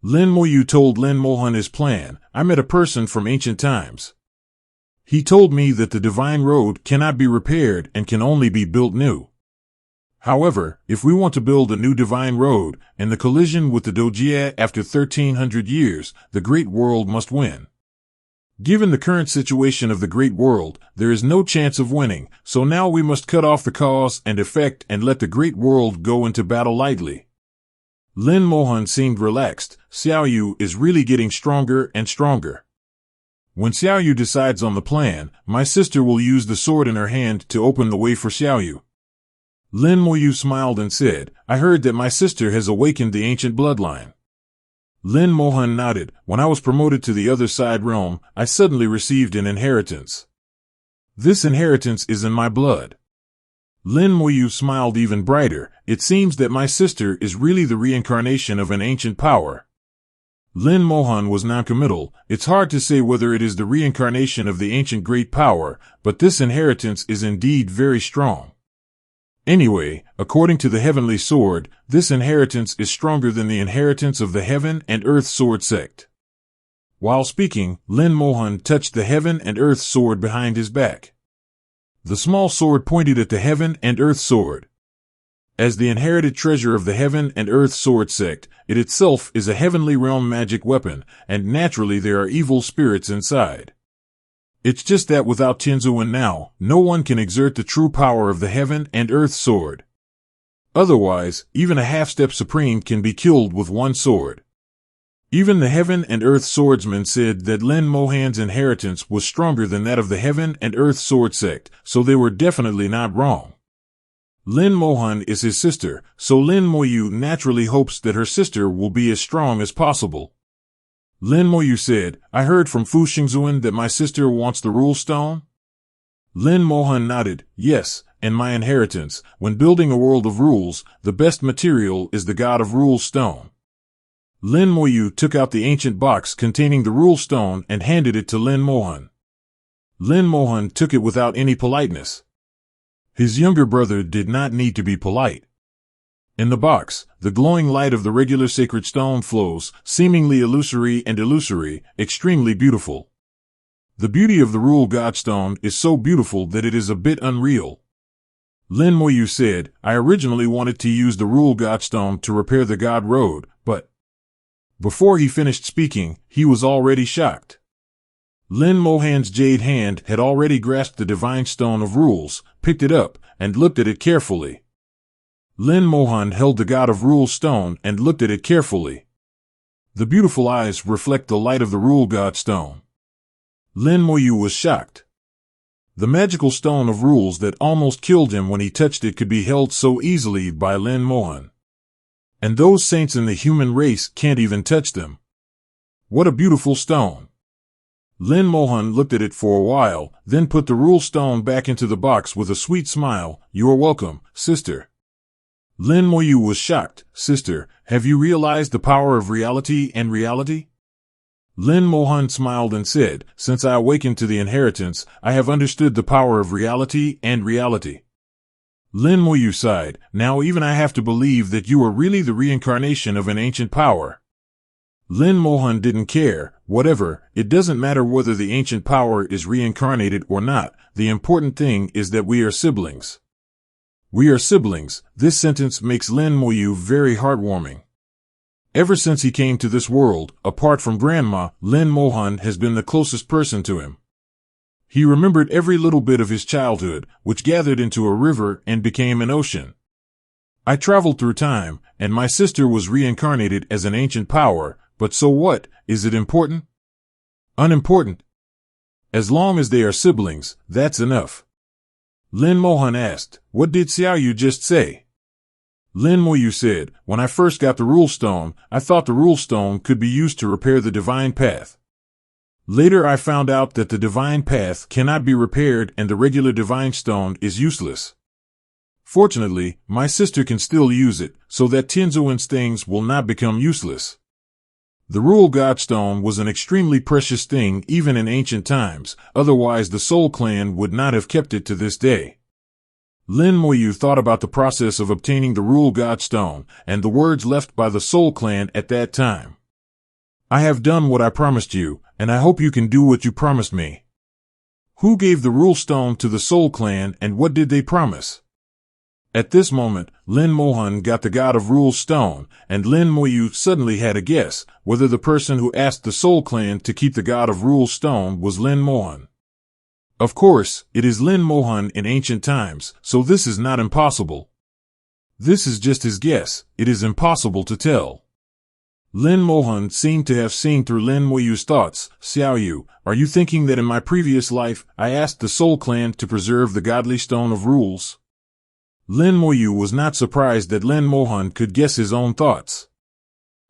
Lin Moyu told Lin Mohan his plan. I met a person from ancient times. He told me that the divine road cannot be repaired and can only be built new. However, if we want to build a new divine road, and the collision with the Dojia after 1300 years, the Great World must win. Given the current situation of the Great World, there is no chance of winning, so now we must cut off the cause and effect and let the Great World go into battle lightly. Lin Mohan seemed relaxed. Xiao Yu is really getting stronger and stronger. When Xiao Yu decides on the plan, my sister will use the sword in her hand to open the way for Xiao Yu. Lin Moyu smiled and said, I heard that my sister has awakened the ancient bloodline. Lin Mohan nodded. When I was promoted to the other side realm, I suddenly received an inheritance. This inheritance is in my blood. Lin Moyu smiled even brighter. It seems that my sister is really the reincarnation of an ancient power. Lin Mohan was noncommittal. It's hard to say whether it is the reincarnation of the ancient great power, but this inheritance is indeed very strong. Anyway, according to the heavenly sword, this inheritance is stronger than the inheritance of the heaven and earth sword sect. While speaking, Lin Mohan touched the heaven and earth sword behind his back. The small sword pointed at the heaven and earth sword. As the inherited treasure of the heaven and earth sword sect, it itself is a heavenly realm magic weapon, and naturally there are evil spirits inside. It's just that without Tianzuan now, no one can exert the true power of the heaven and earth sword. Otherwise, even a half-step supreme can be killed with one sword. Even the heaven and earth swordsman said that Lin Mohan's inheritance was stronger than that of the heaven and earth sword sect, so they were definitely not wrong. Lin Mohan is his sister, so Lin Moyu naturally hopes that her sister will be as strong as possible. Lin Moyu said, I heard from Fu Xingzuan that my sister wants the rule stone? Lin Mohan nodded, yes, and my inheritance. When building a world of rules, the best material is the God of Rules stone. Lin Moyu took out the ancient box containing the rule stone and handed it to Lin Mohan. Lin Mohan took it without any politeness. His younger brother did not need to be polite. In the box, the glowing light of the regular sacred stone flows, seemingly illusory and illusory, extremely beautiful. The beauty of the Rule God Stone is so beautiful that it is a bit unreal. Lin Moyu said, I originally wanted to use the Rule God Stone to repair the God Road, but... Before he finished speaking, he was already shocked. Lin Mohan's jade hand had already grasped the divine stone of rules, picked it up, and looked at it carefully. Lin Mohan held the God of Rules stone and looked at it carefully. The beautiful eyes reflect the light of the Rule God stone. Lin Moyu was shocked. The magical stone of rules that almost killed him when he touched it could be held so easily by Lin Mohan. And those saints in the human race can't even touch them. What a beautiful stone. Lin Mohan looked at it for a while, then put the rule stone back into the box with a sweet smile. You are welcome, sister. Lin Moyu was shocked. Sister, have you realized the power of reality and reality? Lin Mohan smiled and said, since I awakened to the inheritance, I have understood the power of reality and reality. Lin Moyu sighed. Now even I have to believe that you are really the reincarnation of an ancient power. Lin Mohan didn't care. Whatever, it doesn't matter whether the ancient power is reincarnated or not. The important thing is that we are siblings. We are siblings. This sentence makes Lin Moyu very heartwarming. Ever since he came to this world, apart from Grandma, Lin Mohan has been the closest person to him. He remembered every little bit of his childhood, which gathered into a river and became an ocean. I traveled through time, and my sister was reincarnated as an ancient power, but so what? Is it important? Unimportant. As long as they are siblings, that's enough. Lin Mohan asked, what did Xiao Yu just say? Lin Moyu said, when I first got the rule stone, I thought the rule stone could be used to repair the divine path. Later I found out that the divine path cannot be repaired and the regular divine stone is useless. Fortunately, my sister can still use it, so that Tianzuan's things will not become useless. The Rule God Stone was an extremely precious thing even in ancient times, otherwise the Soul Clan would not have kept it to this day. Lin Moyu thought about the process of obtaining the Rule God Stone, and the words left by the Soul Clan at that time. I have done what I promised you, and I hope you can do what you promised me. Who gave the Rule Stone to the Soul Clan and what did they promise? At this moment, Lin Mohan got the God of Rule Stone, and Lin Moyu suddenly had a guess whether the person who asked the Soul Clan to keep the God of Rule Stone was Lin Mohan. Of course, it is Lin Mohan in ancient times, so this is not impossible. This is just his guess, it is impossible to tell. Lin Mohan seemed to have seen through Lin Moyu's thoughts. Xiaoyu, are you thinking that in my previous life, I asked the Soul Clan to preserve the godly Stone of Rules? Lin Moyu was not surprised that Lin Mohan could guess his own thoughts.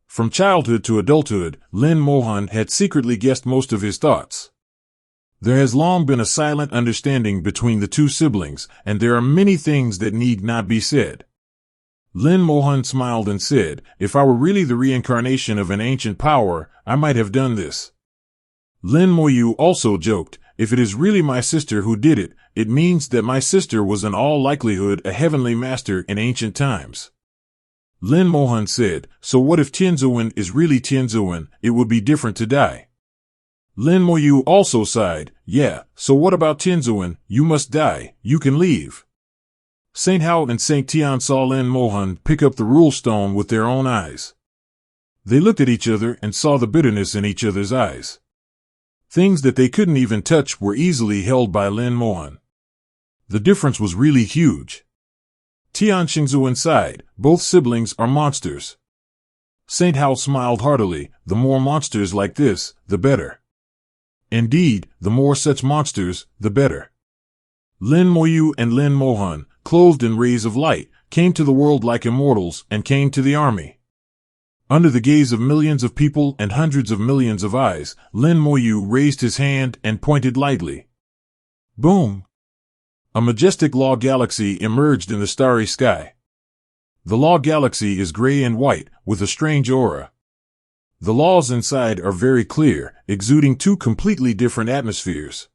From childhood to adulthood, Lin Mohan had secretly guessed most of his thoughts. There has long been a silent understanding between the two siblings, and there are many things that need not be said. Lin Mohan smiled and said, if I were really the reincarnation of an ancient power, I might have done this. Lin Moyu also joked, if it is really my sister who did it, it means that my sister was in all likelihood a heavenly master in ancient times. Lin Mohan said, so what if Tianzuan is really Tianzuan, it would be different to die. Lin Moyu also sighed, yeah, so what about Tianzuan, you must die, you can leave. Saint Hao and Saint Tian saw Lin Mohan pick up the Rule Stone with their own eyes. They looked at each other and saw the bitterness in each other's eyes. Things that they couldn't even touch were easily held by Lin Mohan. The difference was really huge. Tian Xingzuan sighed, both siblings are monsters. Saint Hao smiled heartily, the more monsters like this, the better. Indeed, the more such monsters, the better. Lin Moyu and Lin Mohan, clothed in rays of light, came to the world like immortals and came to the army. Under the gaze of millions of people and hundreds of millions of eyes, Lin Moyu raised his hand and pointed lightly. Boom! A majestic law galaxy emerged in the starry sky. The law galaxy is gray and white, with a strange aura. The laws inside are very clear, exuding two completely different atmospheres.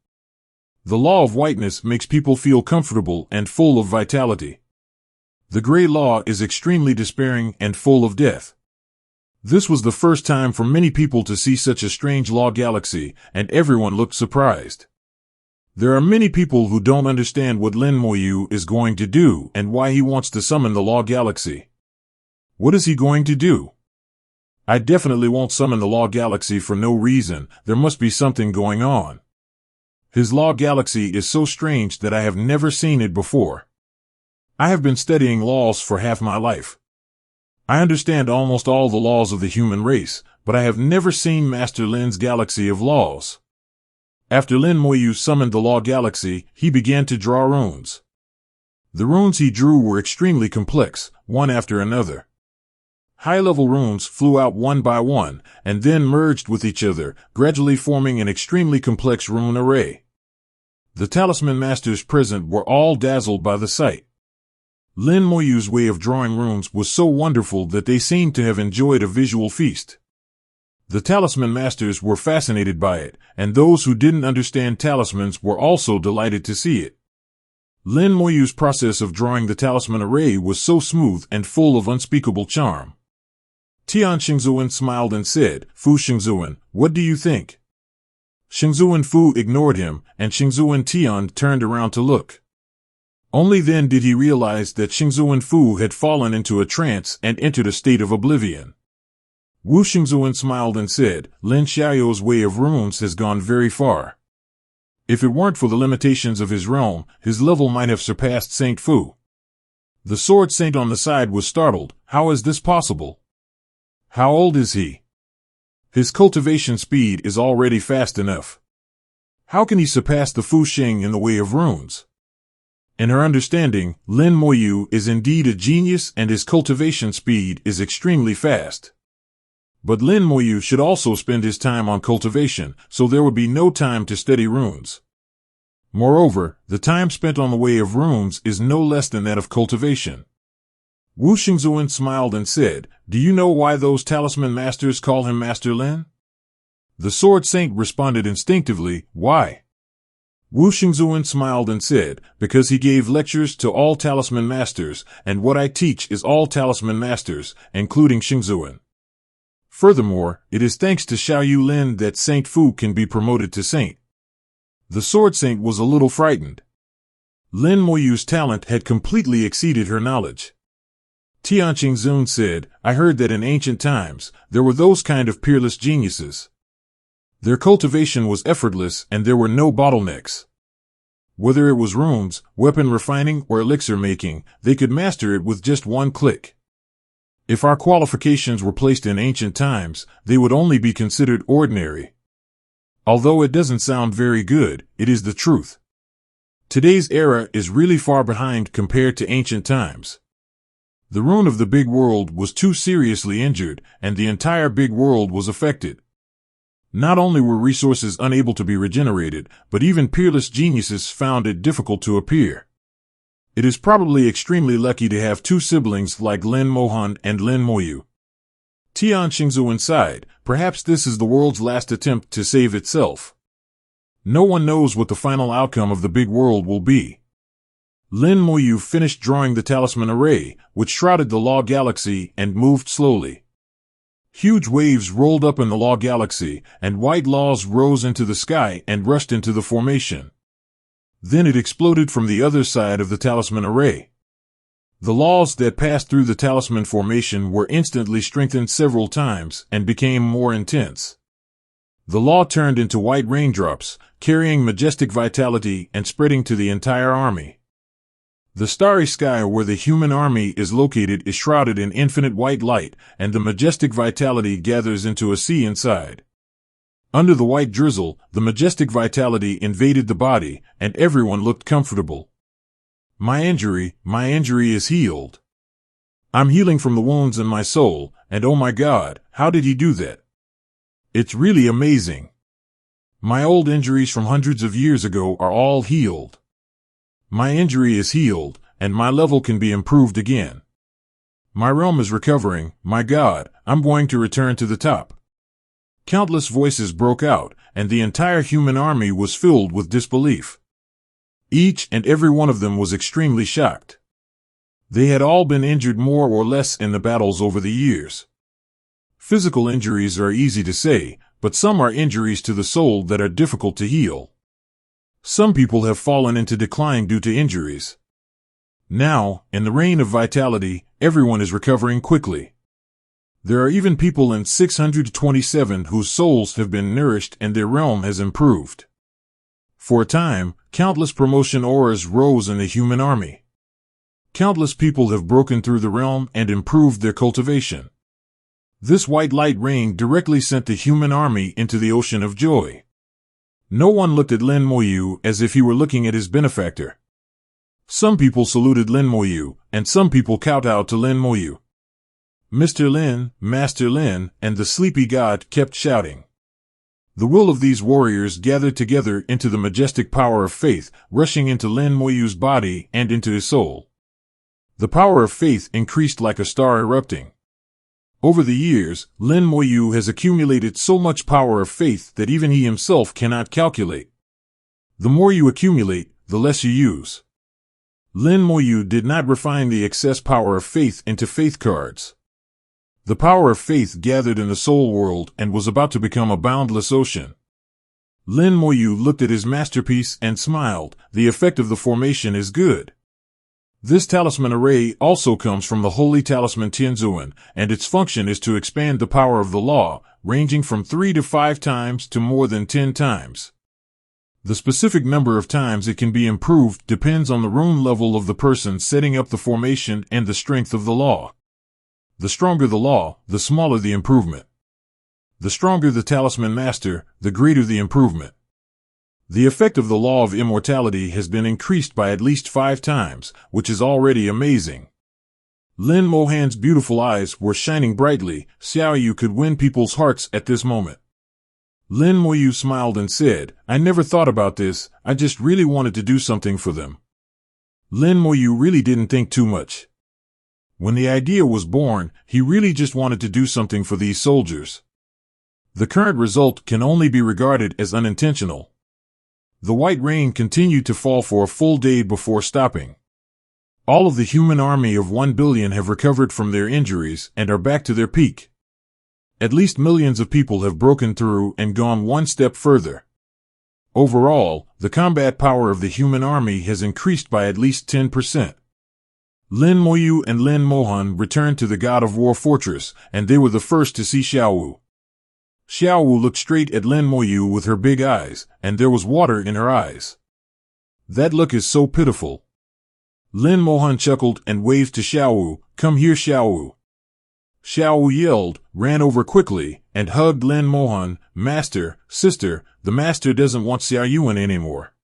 The law of whiteness makes people feel comfortable and full of vitality. The gray law is extremely despairing and full of death. This was the first time for many people to see such a strange law galaxy, and everyone looked surprised. There are many people who don't understand what Lin Moyu is going to do and why he wants to summon the law galaxy. What is he going to do? I definitely won't summon the law galaxy for no reason, there must be something going on. His law galaxy is so strange that I have never seen it before. I have been studying laws for half my life. I understand almost all the laws of the human race, but I have never seen Master Lin's galaxy of laws. After Lin Moyu summoned the law galaxy, he began to draw runes. The runes he drew were extremely complex, one after another. High-level runes flew out one by one, and then merged with each other, gradually forming an extremely complex rune array. The talisman masters present were all dazzled by the sight. Lin Moyu's way of drawing runes was so wonderful that they seemed to have enjoyed a visual feast. The talisman masters were fascinated by it, and those who didn't understand talismans were also delighted to see it. Lin Moyu's process of drawing the talisman array was so smooth and full of unspeakable charm. Tian Xingzuan smiled and said, Fu Xingzuan, what do you think? Xingzuan Fu ignored him, and Xingzuan Tian turned around to look. Only then did he realize that Xingzuan Fu had fallen into a trance and entered a state of oblivion. Wu Xingzuan smiled and said, Lin Xiaoyu's way of runes has gone very far. If it weren't for the limitations of his realm, his level might have surpassed Saint Fu. The sword saint on the side was startled. How is this possible? How old is he? His cultivation speed is already fast enough. How can he surpass the Fu Xing in the way of runes? In her understanding, Lin Moyu is indeed a genius and his cultivation speed is extremely fast. But Lin Moyu should also spend his time on cultivation, so there would be no time to study runes. Moreover, the time spent on the way of runes is no less than that of cultivation. Wu Xingzuan smiled and said, "Do you know why those talisman masters call him Master Lin?" The sword saint responded instinctively, "Why?" Wu Xingzuan smiled and said, "Because he gave lectures to all talisman masters, and what I teach is all talisman masters, including Xingzuan. Furthermore, it is thanks to Xiao Yu Lin that Saint Fu can be promoted to saint." The sword saint was a little frightened. Lin Moyu's talent had completely exceeded her knowledge. Tianqing Zun said, "I heard that in ancient times, there were those kind of peerless geniuses. Their cultivation was effortless and there were no bottlenecks. Whether it was runes, weapon refining, or elixir making, they could master it with just one click. If our qualifications were placed in ancient times, they would only be considered ordinary. Although it doesn't sound very good, it is the truth. Today's era is really far behind compared to ancient times. The rune of the big world was too seriously injured, and the entire big world was affected. Not only were resources unable to be regenerated, but even peerless geniuses found it difficult to appear. It is probably extremely lucky to have two siblings like Lin Mohan and Lin Moyu." Tian Xingzuan sighed, "Perhaps this is the world's last attempt to save itself. No one knows what the final outcome of the big world will be." Lin Moyu finished drawing the talisman array, which shrouded the Law Galaxy, and moved slowly. Huge waves rolled up in the Law Galaxy, and white laws rose into the sky and rushed into the formation. Then it exploded from the other side of the talisman array. The laws that passed through the talisman formation were instantly strengthened several times and became more intense. The law turned into white raindrops, carrying majestic vitality and spreading to the entire army. The starry sky where the human army is located is shrouded in infinite white light, and the majestic vitality gathers into a sea inside. Under the white drizzle, the majestic vitality invaded the body, and everyone looked comfortable. My injury is healed. I'm healing from the wounds in my soul, and oh my God, how did he do that? It's really amazing. My old injuries from hundreds of years ago are all healed. My injury is healed, and my level can be improved again. My realm is recovering, my God, I'm going to return to the top." Countless voices broke out, and the entire human army was filled with disbelief. Each and every one of them was extremely shocked. They had all been injured more or less in the battles over the years. Physical injuries are easy to say, but some are injuries to the soul that are difficult to heal. Some people have fallen into decline due to injuries. Now, in the reign of vitality, everyone is recovering quickly. There are even people in 627 whose souls have been nourished and their realm has improved. For a time, countless promotion auras rose in the human army. Countless people have broken through the realm and improved their cultivation. This white light rain directly sent the human army into the ocean of joy. No one looked at Lin Moyu as if he were looking at his benefactor. Some people saluted Lin Moyu, and some people kowtowed to Lin Moyu. Mr. Lin, Master Lin, and the sleepy god kept shouting. The will of these warriors gathered together into the majestic power of faith, rushing into Lin Moyu's body and into his soul. The power of faith increased like a star erupting. Over the years, Lin Moyu has accumulated so much power of faith that even he himself cannot calculate. The more you accumulate, the less you use. Lin Moyu did not refine the excess power of faith into faith cards. The power of faith gathered in the soul world and was about to become a boundless ocean. Lin Moyu looked at his masterpiece and smiled. The effect of the formation is good. This talisman array also comes from the holy talisman Tianzuan, and its function is to expand the power of the law, ranging from 3 to 5 times to more than 10 times. The specific number of times it can be improved depends on the rune level of the person setting up the formation and the strength of the law. The stronger the law, the smaller the improvement. The stronger the talisman master, the greater the improvement. The effect of the law of immortality has been increased by at least 5 times, which is already amazing. Lin Mohan's beautiful eyes were shining brightly. Xiao Yu could win people's hearts at this moment. Lin Moyu smiled and said, I never thought about this, I just really wanted to do something for them. Lin Moyu really didn't think too much. When the idea was born, he really just wanted to do something for these soldiers. The current result can only be regarded as unintentional. The white rain continued to fall for a full day before stopping. All of the human army of 1 billion have recovered from their injuries and are back to their peak. At least millions of people have broken through and gone one step further. Overall, the combat power of the human army has increased by at least 10%. Lin Moyu and Lin Mohan returned to the God of War fortress, and they were the first to see Xiao Wu. Xiao Wu looked straight at Lin Moyu with her big eyes, and there was water in her eyes. That look is so pitiful. Lin Mohan chuckled and waved to Xiao Wu, come here Xiao Wu. Xiao Wu yelled, ran over quickly, and hugged Lin Mohan, Master, sister, the master doesn't want Xiao Yuan anymore.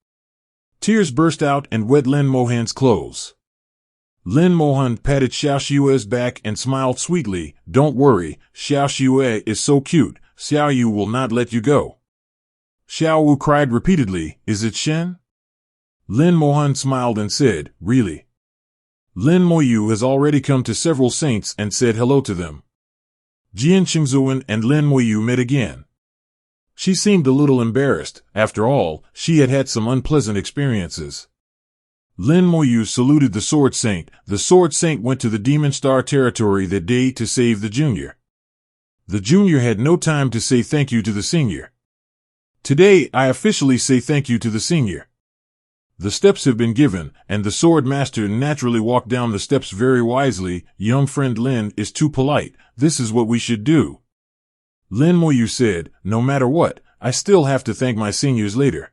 Tears burst out and wet Lin Mohan's clothes. Lin Mohan patted Xiao Xue's back and smiled sweetly, don't worry, Xiao Xue is so cute, Xiao Yu will not let you go. Xiao Wu cried repeatedly, is it Shen? Lin Mohan smiled and said, really? Lin Moyu has already come to several saints and said hello to them. Jian Xingzuan and Lin Moyu met again. She seemed a little embarrassed. After all, she had had some unpleasant experiences. Lin Moyu saluted the Sword Saint. The Sword Saint went to the Demon Star territory that day to save the junior. The junior had no time to say thank you to the senior. Today, I officially say thank you to the senior. The steps have been given, and the sword master naturally walked down the steps very wisely. Young friend Lin is too polite. This is what we should do. Lin Moyu said, no matter what, I still have to thank my seniors later.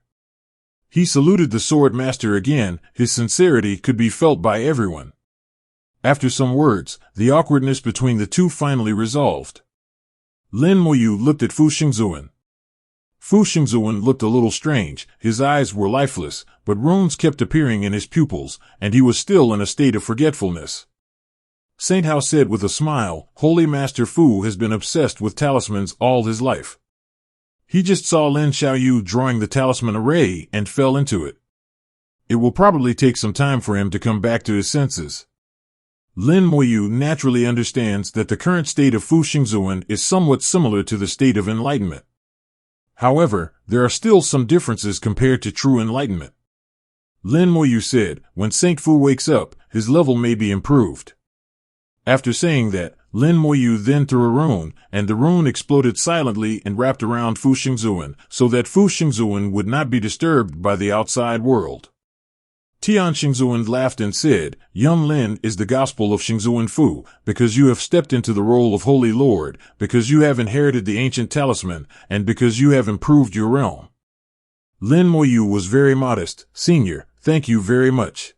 He saluted the sword master again. His sincerity could be felt by everyone. After some words, the awkwardness between the two finally resolved. Lin Moyu looked at Fu Xingzuan. Fu Xingzuan looked a little strange. His eyes were lifeless, but runes kept appearing in his pupils, and he was still in a state of forgetfulness. Saint Hao said with a smile, Holy Master Fu has been obsessed with talismans all his life. He just saw Lin Xiaoyu drawing the talisman array and fell into it. It will probably take some time for him to come back to his senses. Lin Moyu naturally understands that the current state of Fu Xingzuan is somewhat similar to the state of enlightenment. However, there are still some differences compared to true enlightenment. Lin Moyu said, when Saint Fu wakes up, his level may be improved. After saying that, Lin Moyu then threw a rune, and the rune exploded silently and wrapped around Fu Xingzuan, so that Fu Xingzuan would not be disturbed by the outside world. Tian Xingzuan laughed and said, Young Lin is the gospel of Xingzuan Fu, because you have stepped into the role of Holy Lord, because you have inherited the ancient talisman, and because you have improved your realm. Lin Moyu was very modest. Senior, thank you very much.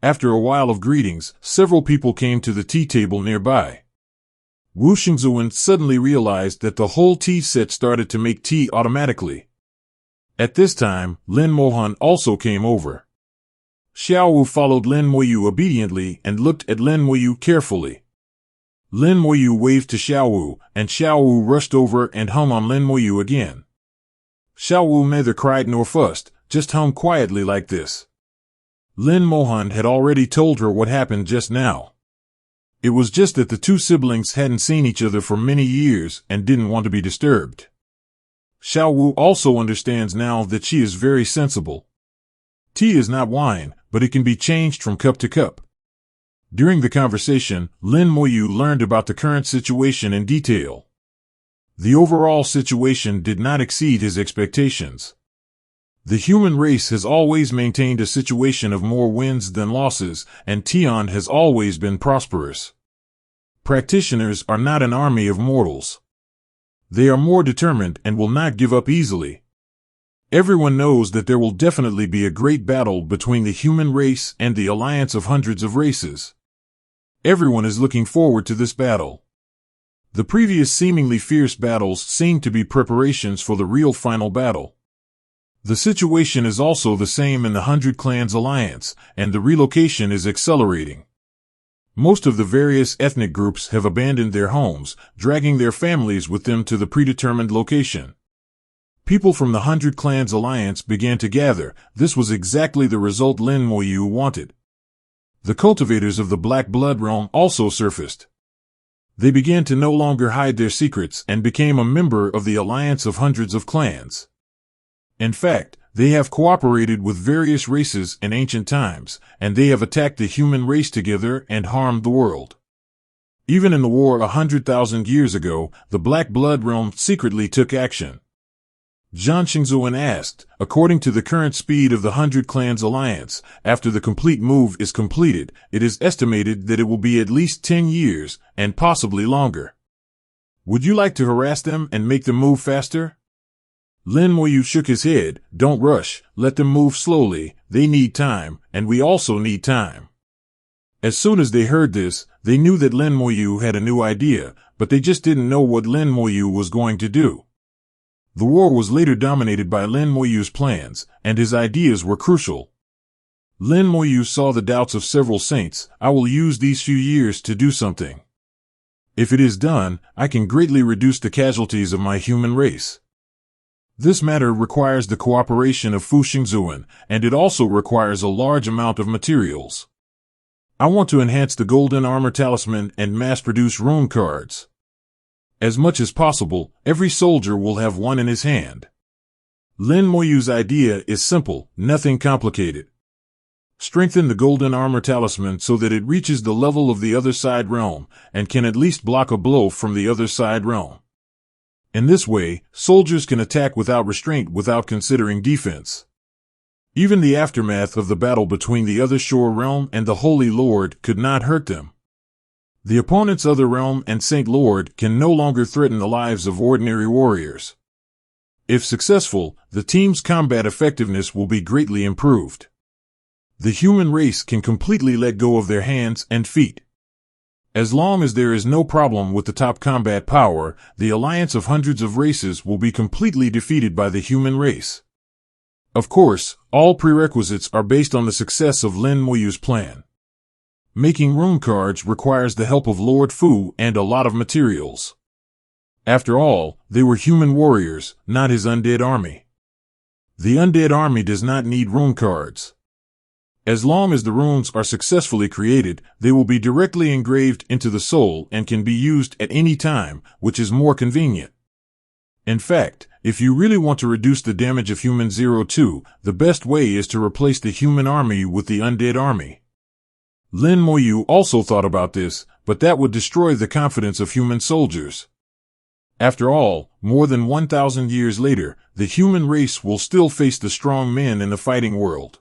After a while of greetings, several people came to the tea table nearby. Wu Xingzuan suddenly realized that the whole tea set started to make tea automatically. At this time, Lin Mohan also came over. Xiao Wu followed Lin Moyu obediently and looked at Lin Moyu carefully. Lin Moyu waved to Xiao Wu, and Xiao Wu rushed over and hung on Lin Moyu again. Xiao Wu neither cried nor fussed, just hung quietly like this. Lin Mohan had already told her what happened just now. It was just that the two siblings hadn't seen each other for many years and didn't want to be disturbed. Xiao Wu also understands now that she is very sensible. Tea is not wine, but it can be changed from cup to cup. During the conversation, Lin Moyu learned about the current situation in detail. The overall situation did not exceed his expectations. The human race has always maintained a situation of more wins than losses, and Tian has always been prosperous. Practitioners are not an army of mortals. They are more determined and will not give up easily. Everyone knows that there will definitely be a great battle between the human race and the alliance of hundreds of races. Everyone is looking forward to this battle. The previous seemingly fierce battles seem to be preparations for the real final battle. The situation is also the same in the 100 Clans Alliance, and the relocation is accelerating. Most of the various ethnic groups have abandoned their homes, dragging their families with them to the predetermined location. People from the 100 Clans Alliance began to gather. This was exactly the result Lin Moyu wanted. The cultivators of the Black Blood realm also surfaced. They began to no longer hide their secrets and became a member of the alliance of hundreds of clans. In fact, they have cooperated with various races in ancient times, and they have attacked the human race together and harmed the world. Even in the war 100,000 years ago, the Black Blood realm secretly took action. Zhang Xingzuan asked, according to the current speed of the 100 Clans Alliance, after the complete move is completed, it is estimated that it will be at least 10 years, and possibly longer. Would you like to harass them and make them move faster? Lin Moyu shook his head. Don't rush, let them move slowly, they need time, and we also need time. As soon as they heard this, they knew that Lin Moyu had a new idea, but they just didn't know what Lin Moyu was going to do. The war was later dominated by Lin Moyu's plans, and his ideas were crucial. Lin Moyu saw the doubts of several saints. I will use these few years to do something. If it is done, I can greatly reduce the casualties of my human race. This matter requires the cooperation of Fu Xingzuan, and it also requires a large amount of materials. I want to enhance the golden armor talisman and mass-produce rune cards. As much as possible, every soldier will have one in his hand. Lin Moyu's idea is simple, nothing complicated. Strengthen the golden armor talisman so that it reaches the level of the other side realm, and can at least block a blow from the other side realm. In this way, soldiers can attack without restraint without considering defense. Even the aftermath of the battle between the other shore realm and the Holy Lord could not hurt them. The opponent's other realm and Saint Lord can no longer threaten the lives of ordinary warriors. If successful, the team's combat effectiveness will be greatly improved. The human race can completely let go of their hands and feet. As long as there is no problem with the top combat power, the alliance of hundreds of races will be completely defeated by the human race. Of course, all prerequisites are based on the success of Lin Moyu's plan. Making rune cards requires the help of Lord Fu and a lot of materials. After all, they were human warriors, not his undead army. The undead army does not need rune cards. As long as the runes are successfully created, they will be directly engraved into the soul and can be used at any time, which is more convenient. In fact, if you really want to reduce the damage of Human 02, the best way is to replace the human army with the undead army. Lin Moyu also thought about this, but that would destroy the confidence of human soldiers. After all, more than 1,000 years later, the human race will still face the strong men in the fighting world.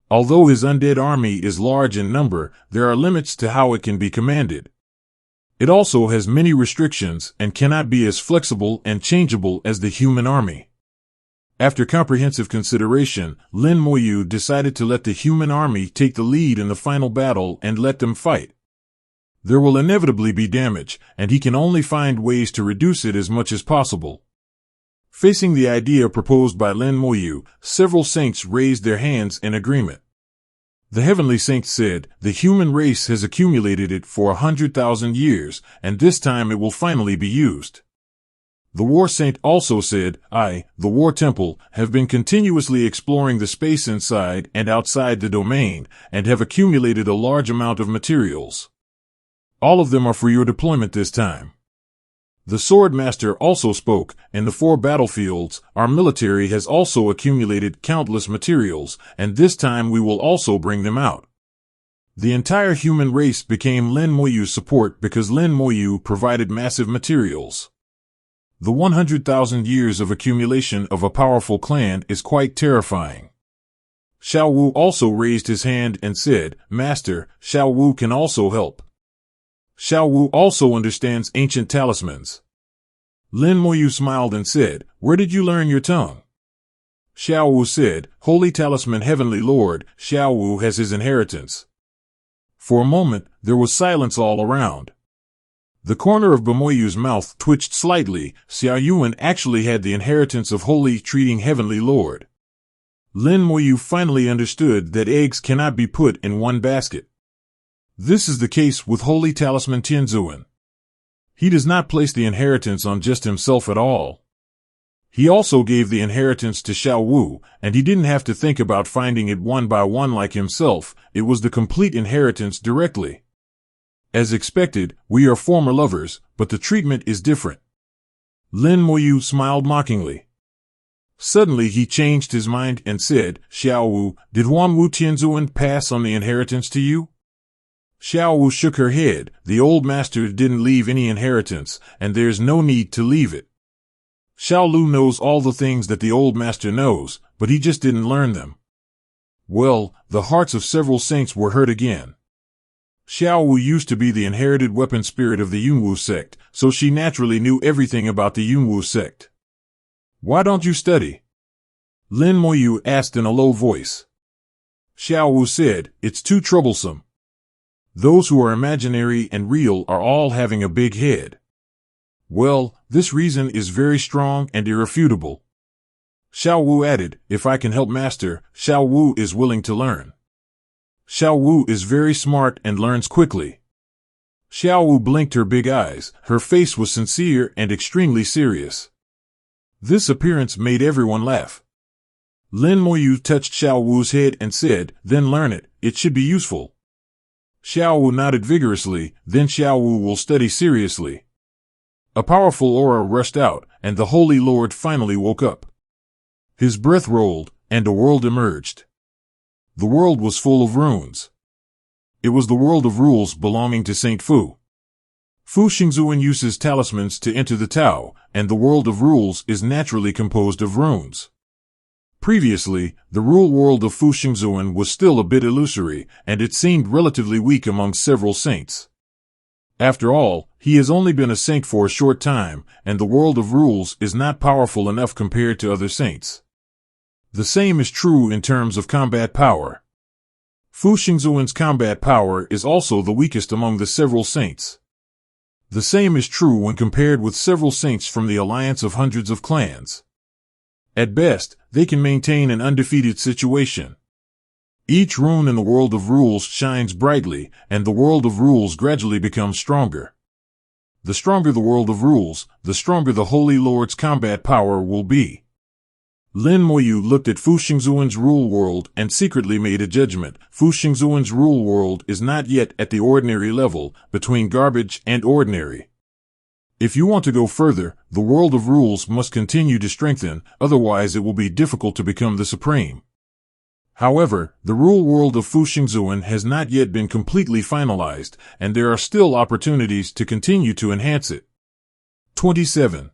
Although his undead army is large in number, there are limits to how it can be commanded. It also has many restrictions and cannot be as flexible and changeable as the human army. After comprehensive consideration, Lin Moyu decided to let the human army take the lead in the final battle and let them fight. There will inevitably be damage, and he can only find ways to reduce it as much as possible. Facing the idea proposed by Lin Moyu, several saints raised their hands in agreement. The heavenly saint said, "The human race has accumulated it for 100,000 years, and this time it will finally be used." The war saint also said, "I, the war temple, have been continuously exploring the space inside and outside the domain, and have accumulated a large amount of materials. All of them are for your deployment this time." The sword master also spoke, "In the 4 battlefields, our military has also accumulated countless materials, and this time we will also bring them out." The entire human race became Lin Moyu's support because Lin Moyu provided massive materials. The 100,000 years of accumulation of a powerful clan is quite terrifying. Xiao Wu also raised his hand and said, "Master, Xiao Wu can also help." Xiao Wu also understands ancient talismans. Lin Moyu smiled and said, "Where did you learn your tongue?" Xiao Wu said, "Holy Talisman Heavenly Lord, Xiao Wu has his inheritance." For a moment, there was silence all around. The corner of Bemoyu's mouth twitched slightly. Xiao Yuan actually had the inheritance of holy treating heavenly lord. Lin Moyu finally understood that eggs cannot be put in one basket. This is the case with holy talisman Tianzuan. He does not place the inheritance on just himself at all. He also gave the inheritance to Xiao Wu, and he didn't have to think about finding it one by one like himself. It was the complete inheritance directly. As expected, we are former lovers, but the treatment is different. Lin Moyu smiled mockingly. Suddenly he changed his mind and said, Xiao Wu, did Huan Wu Tianzuan pass on the inheritance to you? Xiao Wu shook her head. The old master didn't leave any inheritance, and there's no need to leave it. Xiao Lu knows all the things that the old master knows, but he just didn't learn them. Well, the hearts of several saints were hurt again. Xiao Wu used to be the inherited weapon spirit of the Yunwu sect, so she naturally knew everything about the Yunwu sect. Why don't you study? Lin Moyu asked in a low voice. Xiao Wu said, it's too troublesome. Those who are imaginary and real are all having a big head. Well, this reason is very strong and irrefutable. Xiao Wu added, if I can help master, Xiao Wu is willing to learn. Xiao Wu is very smart and learns quickly. Xiao Wu blinked her big eyes. Her face was sincere and extremely serious. This appearance made everyone laugh. Lin Moyu touched Xiao Wu's head and said, then learn it, it should be useful. Xiao Wu nodded vigorously, then Xiao Wu will study seriously. A powerful aura rushed out, and the Holy Lord finally woke up. His breath rolled, and a world emerged. The world was full of runes. It was the world of rules belonging to Saint Fu. Fu Xingzuan uses talismans to enter the Tao, and the world of rules is naturally composed of runes. Previously, the rule world of Fu Xingzuan was still a bit illusory, and it seemed relatively weak among several saints. After all, he has only been a saint for a short time, and the world of rules is not powerful enough compared to other saints. The same is true in terms of combat power. Fu Xingzuan's combat power is also the weakest among the several saints. The same is true when compared with several saints from the alliance of hundreds of clans. At best, they can maintain an undefeated situation. Each rune in the world of rules shines brightly, and the world of rules gradually becomes stronger. The stronger the world of rules, the stronger the Holy Lord's combat power will be. Lin Moyu looked at Fu Xingzuan's rule world and secretly made a judgment. Fu Xingzuan's rule world is not yet at the ordinary level, between garbage and ordinary. If you want to go further, the world of rules must continue to strengthen, otherwise it will be difficult to become the supreme. However, the rule world of Fu Xingzuan has not yet been completely finalized, and there are still opportunities to continue to enhance it. 27.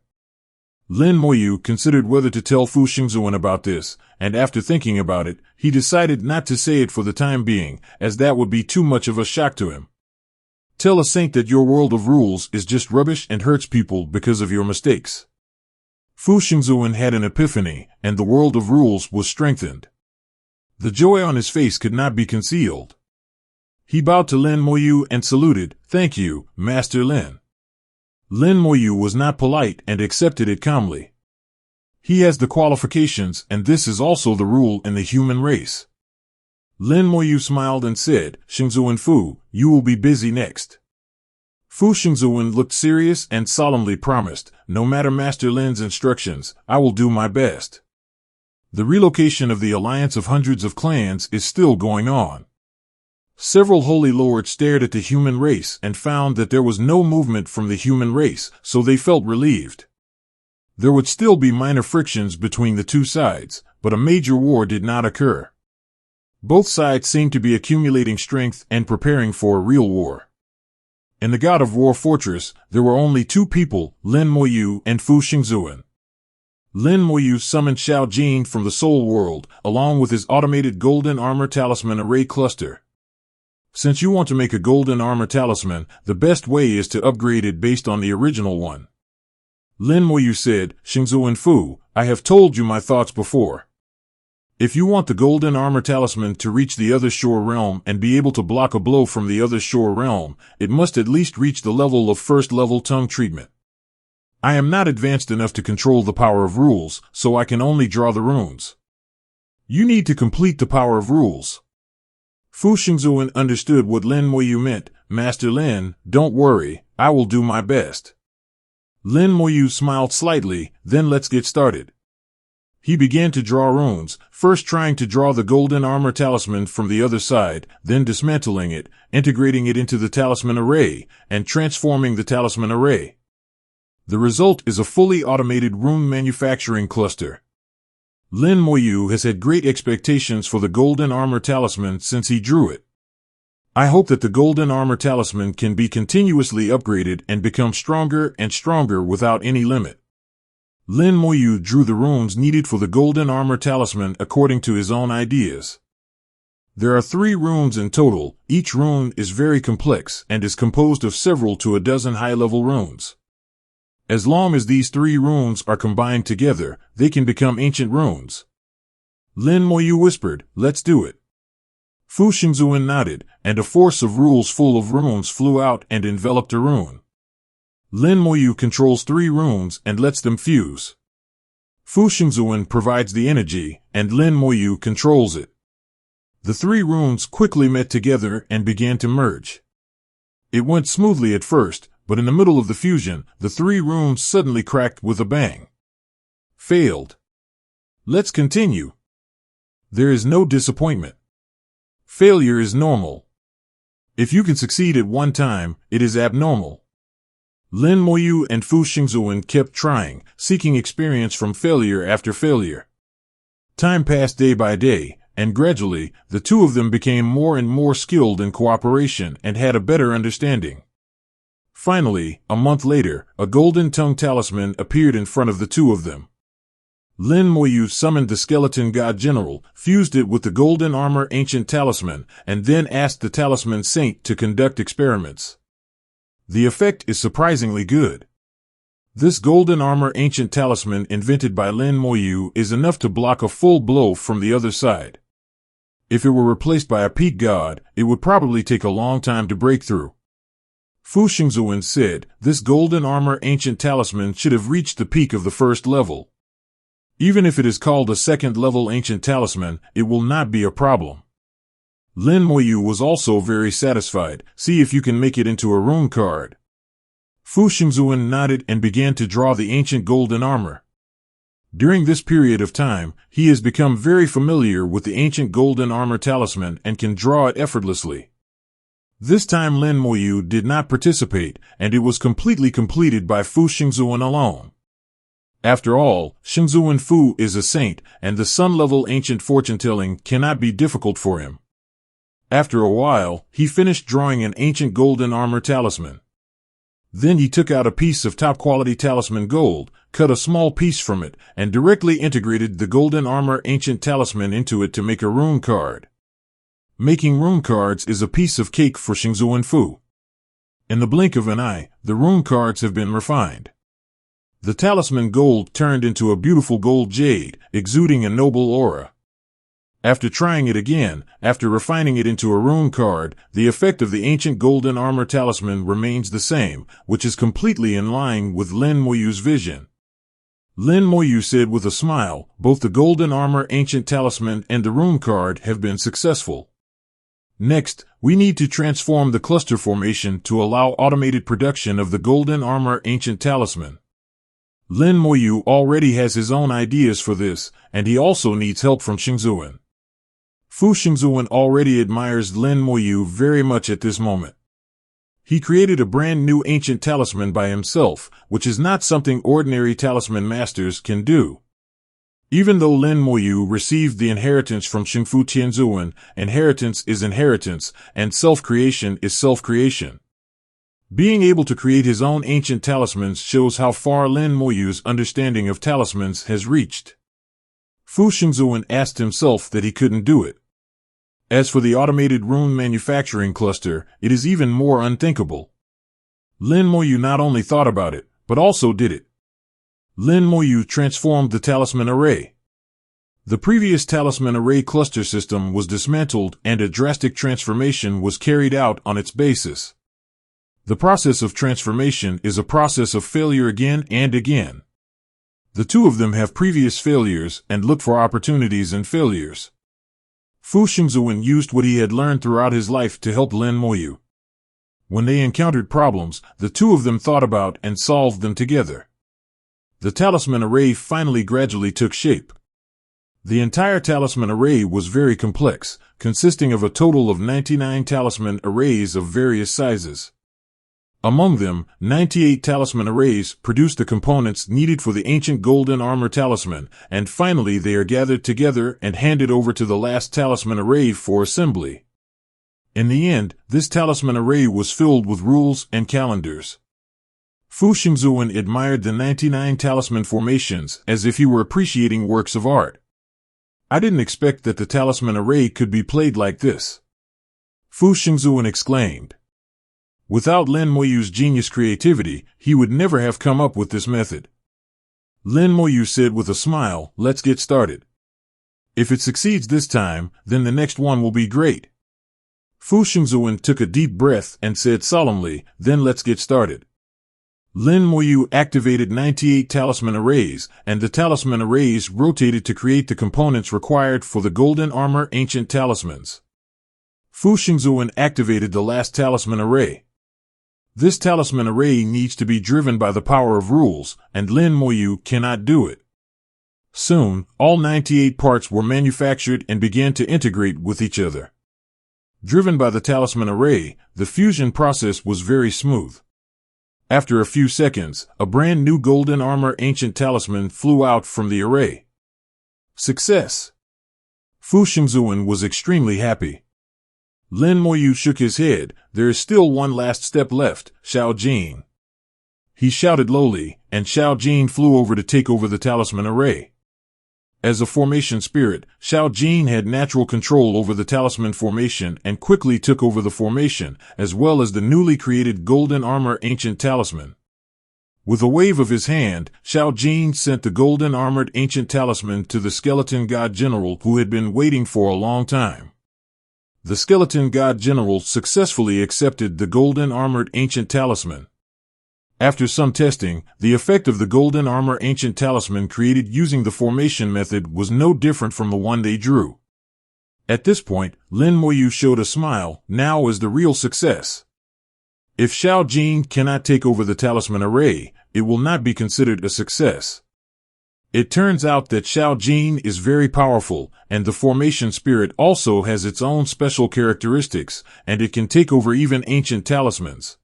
Lin Moyu considered whether to tell Fu Xingzuan about this, and after thinking about it, he decided not to say it for the time being, as that would be too much of a shock to him. Tell a saint that your world of rules is just rubbish and hurts people because of your mistakes. Fu Xingzuan had an epiphany, and the world of rules was strengthened. The joy on his face could not be concealed. He bowed to Lin Moyu and saluted, "Thank you, Master Lin." Lin Moyu was not polite and accepted it calmly. He has the qualifications, and this is also the rule in the human race. Lin Moyu smiled and said, "Xingzuan Fu, you will be busy next." Fu Xingzuan looked serious and solemnly promised, "No matter Master Lin's instructions, I will do my best." The relocation of the alliance of hundreds of clans is still going on. Several holy lords stared at the human race and found that there was no movement from the human race, so they felt relieved. There would still be minor frictions between the two sides, but a major war did not occur. Both sides seemed to be accumulating strength and preparing for a real war. In the God of War fortress, there were only two people, Lin Moyu and Fu Xingzuan. Lin Moyu summoned Xiao Jin from the Soul World, along with his automated golden armor talisman array cluster. Since you want to make a golden armor talisman, the best way is to upgrade it based on the original one. Lin Moyu said, "Xingzuan Fu, I have told you my thoughts before. If you want the golden armor talisman to reach the other shore realm and be able to block a blow from the other shore realm, it must at least reach the level of first level tongue treatment. I am not advanced enough to control the power of rules, so I can only draw the runes. You need to complete the power of rules. Fu Xingzuan understood what Lin Moyu meant. Master Lin, don't worry, I will do my best. Lin Moyu smiled slightly, then let's get started. He began to draw runes, first trying to draw the golden armor talisman from the other side, then dismantling it, integrating it into the talisman array, and transforming the talisman array. The result is a fully automated rune manufacturing cluster. Lin Moyu has had great expectations for the golden armor talisman since he drew it. I hope that the golden armor talisman can be continuously upgraded and become stronger and stronger without any limit. Lin Moyu drew the runes needed for the golden armor talisman according to his own ideas. There are 3 runes in total. Each rune is very complex and is composed of several to a dozen high-level runes. As long as these 3 runes are combined together, they can become ancient runes. Lin Moyu whispered, "Let's do it." Fu Xingzuan nodded, and a force of rules full of runes flew out and enveloped a rune. Lin Moyu controls 3 runes and lets them fuse. Fu Xingzuan provides the energy, and Lin Moyu controls it. The 3 runes quickly met together and began to merge. It went smoothly at first, but in the middle of the fusion, the 3 runes suddenly cracked with a bang. Failed. Let's continue. There is no disappointment. Failure is normal. If you can succeed at one time, it is abnormal. Lin Moyu and Fu Xingzuan kept trying, seeking experience from failure after failure. Time passed day by day, and gradually, the 2 of them became more and more skilled in cooperation and had a better understanding. Finally, a month later, a golden tongue talisman appeared in front of the 2 of them. Lin Moyu summoned the skeleton god general, fused it with the golden armor ancient talisman, and then asked the talisman saint to conduct experiments. The effect is surprisingly good. This golden armor ancient talisman invented by Lin Moyu is enough to block a full blow from the other side. If it were replaced by a peak god, it would probably take a long time to break through. Fu Xingzuan said, "This golden armor ancient talisman should have reached the peak of the first level. Even if it is called a second level ancient talisman, it will not be a problem." Lin Moyu was also very satisfied. "See if you can make it into a rune card." Fu Xingzuan nodded and began to draw the ancient golden armor. During this period of time, he has become very familiar with the ancient golden armor talisman and can draw it effortlessly. This time Lin Moyu did not participate, and it was completely completed by Fu Xingzuan alone. After all, Xingzuan Fu is a saint, and the sun-level ancient fortune-telling cannot be difficult for him. After a while, he finished drawing an ancient golden armor talisman. Then he took out a piece of top-quality talisman gold, cut a small piece from it, and directly integrated the golden armor ancient talisman into it to make a rune card. Making rune cards is a piece of cake for Xingzuan Fu. In the blink of an eye, the rune cards have been refined. The talisman gold turned into a beautiful gold jade, exuding a noble aura. After trying it again, after refining it into a rune card, the effect of the ancient golden armor talisman remains the same, which is completely in line with Lin Moyu's vision. Lin Moyu said with a smile, "Both the golden armor ancient talisman and the rune card have been successful. Next, we need to transform the cluster formation to allow automated production of the golden armor ancient talisman." Lin Moyu already has his own ideas for this, and he also needs help from Xingzuan. Fu Xingzuan already admires Lin Moyu very much at this moment. He created a brand new ancient talisman by himself, which is not something ordinary talisman masters can do. Even though Lin Moyu received the inheritance from Xingfu Tianzuan, inheritance is inheritance, and self-creation is self-creation. Being able to create his own ancient talismans shows how far Lin Moyu's understanding of talismans has reached. Fu Xingzuan asked himself that he couldn't do it. As for the automated rune manufacturing cluster, it is even more unthinkable. Lin Moyu not only thought about it, but also did it. Lin Moyu transformed the talisman array. The previous talisman array cluster system was dismantled and a drastic transformation was carried out on its basis. The process of transformation is a process of failure again and again. The two of them have previous failures and look for opportunities in failures. Fu Xingzuan used what he had learned throughout his life to help Lin Moyu. When they encountered problems, the two of them thought about and solved them together. The talisman array finally gradually took shape. The entire talisman array was very complex, consisting of a total of 99 talisman arrays of various sizes. Among them, 98 talisman arrays produce the components needed for the ancient golden armor talisman, and finally they are gathered together and handed over to the last talisman array for assembly. In the end, this talisman array was filled with rules and calendars. Fu Xingzuan admired the 99 talisman formations as if he were appreciating works of art. I didn't expect that the talisman array could be played like this. Fu Xingzuan exclaimed. Without Lin Moyu's genius creativity, he would never have come up with this method. Lin Moyu said with a smile, "Let's get started. If it succeeds this time, then the next one will be great." Fu Xingzuan took a deep breath and said solemnly, "Then let's get started." Lin Moyu activated 98 talisman arrays, and the talisman arrays rotated to create the components required for the golden armor ancient talismans. Fu Xingzuan activated the last talisman array. This talisman array needs to be driven by the power of rules, and Lin Moyu cannot do it. Soon, all 98 parts were manufactured and began to integrate with each other. Driven by the talisman array, the fusion process was very smooth. After a few seconds, a brand new golden armor ancient talisman flew out from the array. Success! Fu Xingzuan was extremely happy. Lin Moyu shook his head. "There is still one last step left, Xiao Jin." He shouted lowly, and Xiao Jin flew over to take over the talisman array. As a formation spirit, Xiao Jin had natural control over the talisman formation and quickly took over the formation, as well as the newly created golden armor ancient talisman. With a wave of his hand, Xiao Jin sent the golden armored ancient talisman to the skeleton god general who had been waiting for a long time. The skeleton god general successfully accepted the golden armored ancient talisman. After some testing, the effect of the golden armor ancient talisman created using the formation method was no different from the one they drew. At this point, Lin Moyu showed a smile. Now is the real success. If Xiao Jin cannot take over the talisman array, it will not be considered a success. It turns out that Xiao Jin is very powerful, and the formation spirit also has its own special characteristics, and it can take over even ancient talismans.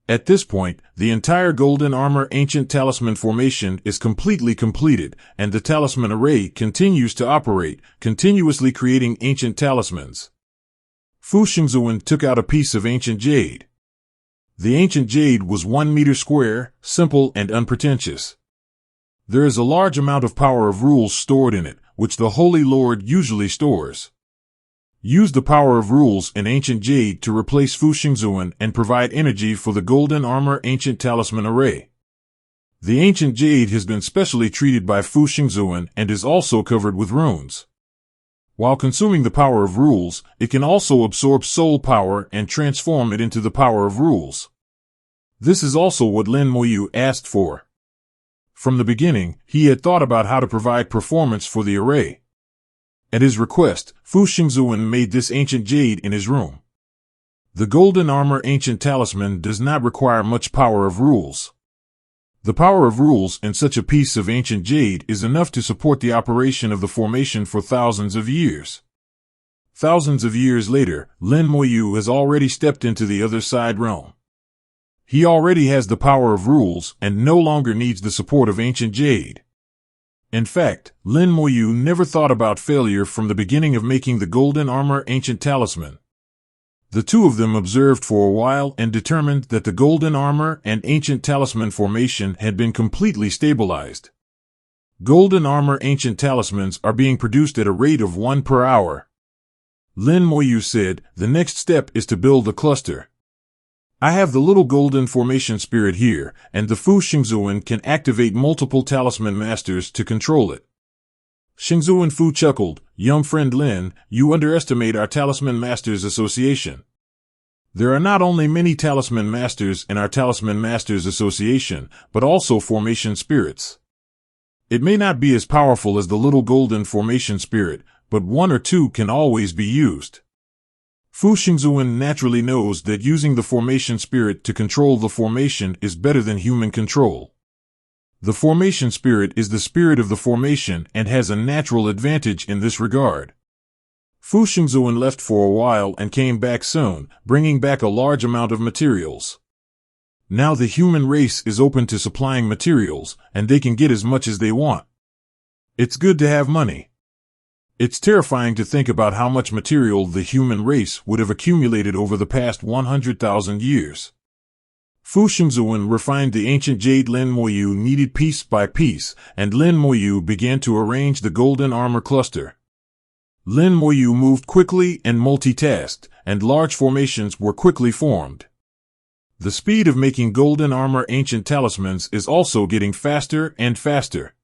At this point, the entire golden armor ancient talisman formation is completely completed, and the talisman array continues to operate, continuously creating ancient talismans. Fu Xingzuan took out a piece of ancient jade. The ancient jade was 1 meter square, simple and unpretentious. There is a large amount of power of rules stored in it, which the Holy Lord usually stores. Use the power of rules in ancient jade to replace Fu Xingzuan and provide energy for the golden armor ancient talisman array. The ancient jade has been specially treated by Fu Xingzuan and is also covered with runes. While consuming the power of rules, it can also absorb soul power and transform it into the power of rules. This is also what Lin Moyu asked for. From the beginning, he had thought about how to provide performance for the array. At his request, Fu Xingzuan made this ancient jade in his room. The golden armor ancient talisman does not require much power of rules. The power of rules in such a piece of ancient jade is enough to support the operation of the formation for thousands of years. Thousands of years later, Lin Moyu has already stepped into the other side realm. He already has the power of rules and no longer needs the support of ancient jade. In fact, Lin Moyu never thought about failure from the beginning of making the golden armor ancient talisman. The two of them observed for a while and determined that the golden armor and ancient talisman formation had been completely stabilized. Golden armor ancient talismans are being produced at a rate of 1 per hour. Lin Moyu said, "The next step is to build a cluster. I have the little golden formation spirit here, and the Fu Xingzuan can activate multiple talisman masters to control it." Xingzu and Fu chuckled. Young friend Lin, you underestimate our Talisman Masters Association. There are not only many Talisman Masters in our Talisman Masters Association, but also formation spirits. It may not be as powerful as the little golden formation spirit, but one or two can always be used. Fu Xingzuan naturally knows that using the formation spirit to control the formation is better than human control. The formation spirit is the spirit of the formation and has a natural advantage in this regard. Fu Xingzuan left for a while and came back soon, bringing back a large amount of materials. Now the human race is open to supplying materials, and they can get as much as they want. It's good to have money. It's terrifying to think about how much material the human race would have accumulated over the past 100,000 years. Fu Xingzuan refined the ancient jade Lin Moyu needed piece by piece, and Lin Moyu began to arrange the golden armor cluster. Lin Moyu moved quickly and multitasked, and large formations were quickly formed. The speed of making golden armor ancient talismans is also getting faster and faster.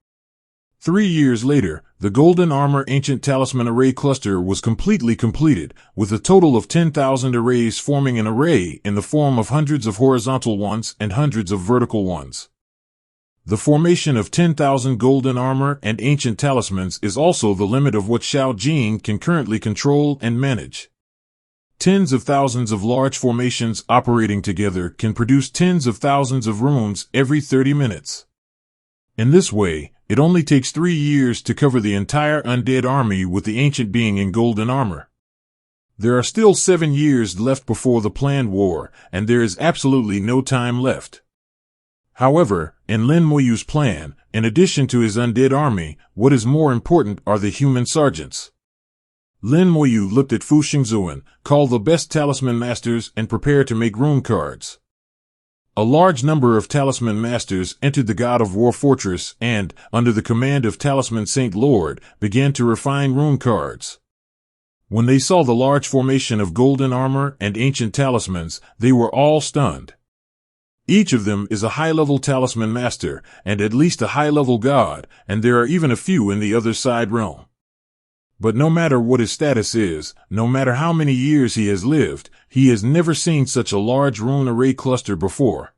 3 years later, the golden armor ancient talisman array cluster was completely completed, with a total of 10,000 arrays forming an array in the form of hundreds of horizontal ones and hundreds of vertical ones. The formation of 10,000 golden armor and ancient talismans is also the limit of what Xiao Jing can currently control and manage. Tens of thousands of large formations operating together can produce tens of thousands of runes every 30 minutes. In this way, it only takes 3 years to cover the entire undead army with the ancient being in golden armor. There are still 7 years left before the planned war, and there is absolutely no time left. However, in Lin Moyu's plan, in addition to his undead army, what is more important are the human sergeants. Lin Moyu looked at Fu Xingzuan, called the best talisman masters, and prepared to make rune cards. A large number of talisman masters entered the God of War fortress and, under the command of Talisman Saint Lord, began to refine rune cards. When they saw the large formation of golden armor and ancient talismans, they were all stunned. Each of them is a high-level talisman master, and at least a high-level god, and there are even a few in the other side realm. But no matter what his status is, no matter how many years he has lived, he has never seen such a large rune array cluster before.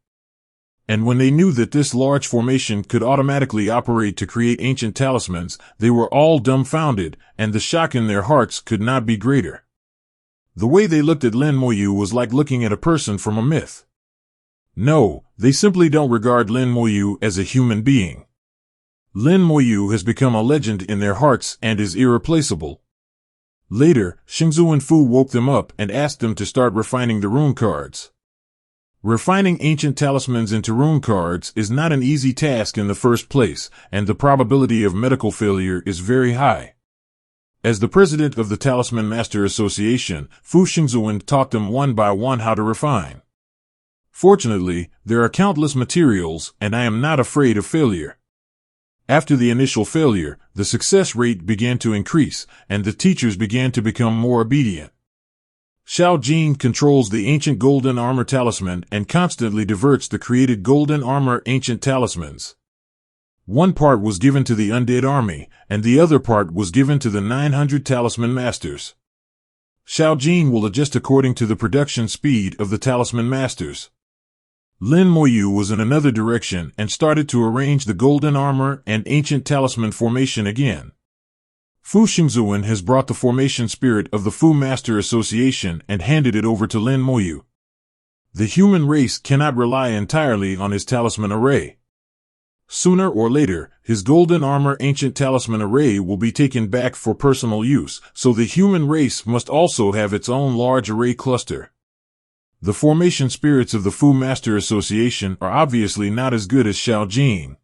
And when they knew that this large formation could automatically operate to create ancient talismans, they were all dumbfounded, and the shock in their hearts could not be greater. The way they looked at Lin Moyu was like looking at a person from a myth. No, they simply don't regard Lin Moyu as a human being. Lin Moyu has become a legend in their hearts and is irreplaceable. Later, Xingzu and Fu woke them up and asked them to start refining the rune cards. Refining ancient talismans into rune cards is not an easy task in the first place, and the probability of medical failure is very high. As the president of the Talisman Master Association, Fu Xingzuan taught them one by one how to refine. Fortunately, there are countless materials, and I am not afraid of failure. After the initial failure, the success rate began to increase, and the teachers began to become more obedient. Xiao Jing controls the ancient golden armor talisman and constantly diverts the created golden armor ancient talismans. One part was given to the undead army, and the other part was given to the 900 talisman masters. Xiao Jing will adjust according to the production speed of the talisman masters. Lin Moyu was in another direction and started to arrange the golden armor and ancient talisman formation again. Fu Xingzuan has brought the formation spirit of the Fu Master Association and handed it over to Lin Moyu. The human race cannot rely entirely on his talisman array. Sooner or later, his golden armor ancient talisman array will be taken back for personal use, so the human race must also have its own large array cluster. The formation spirits of the Fu Master Association are obviously not as good as Xiao Jing.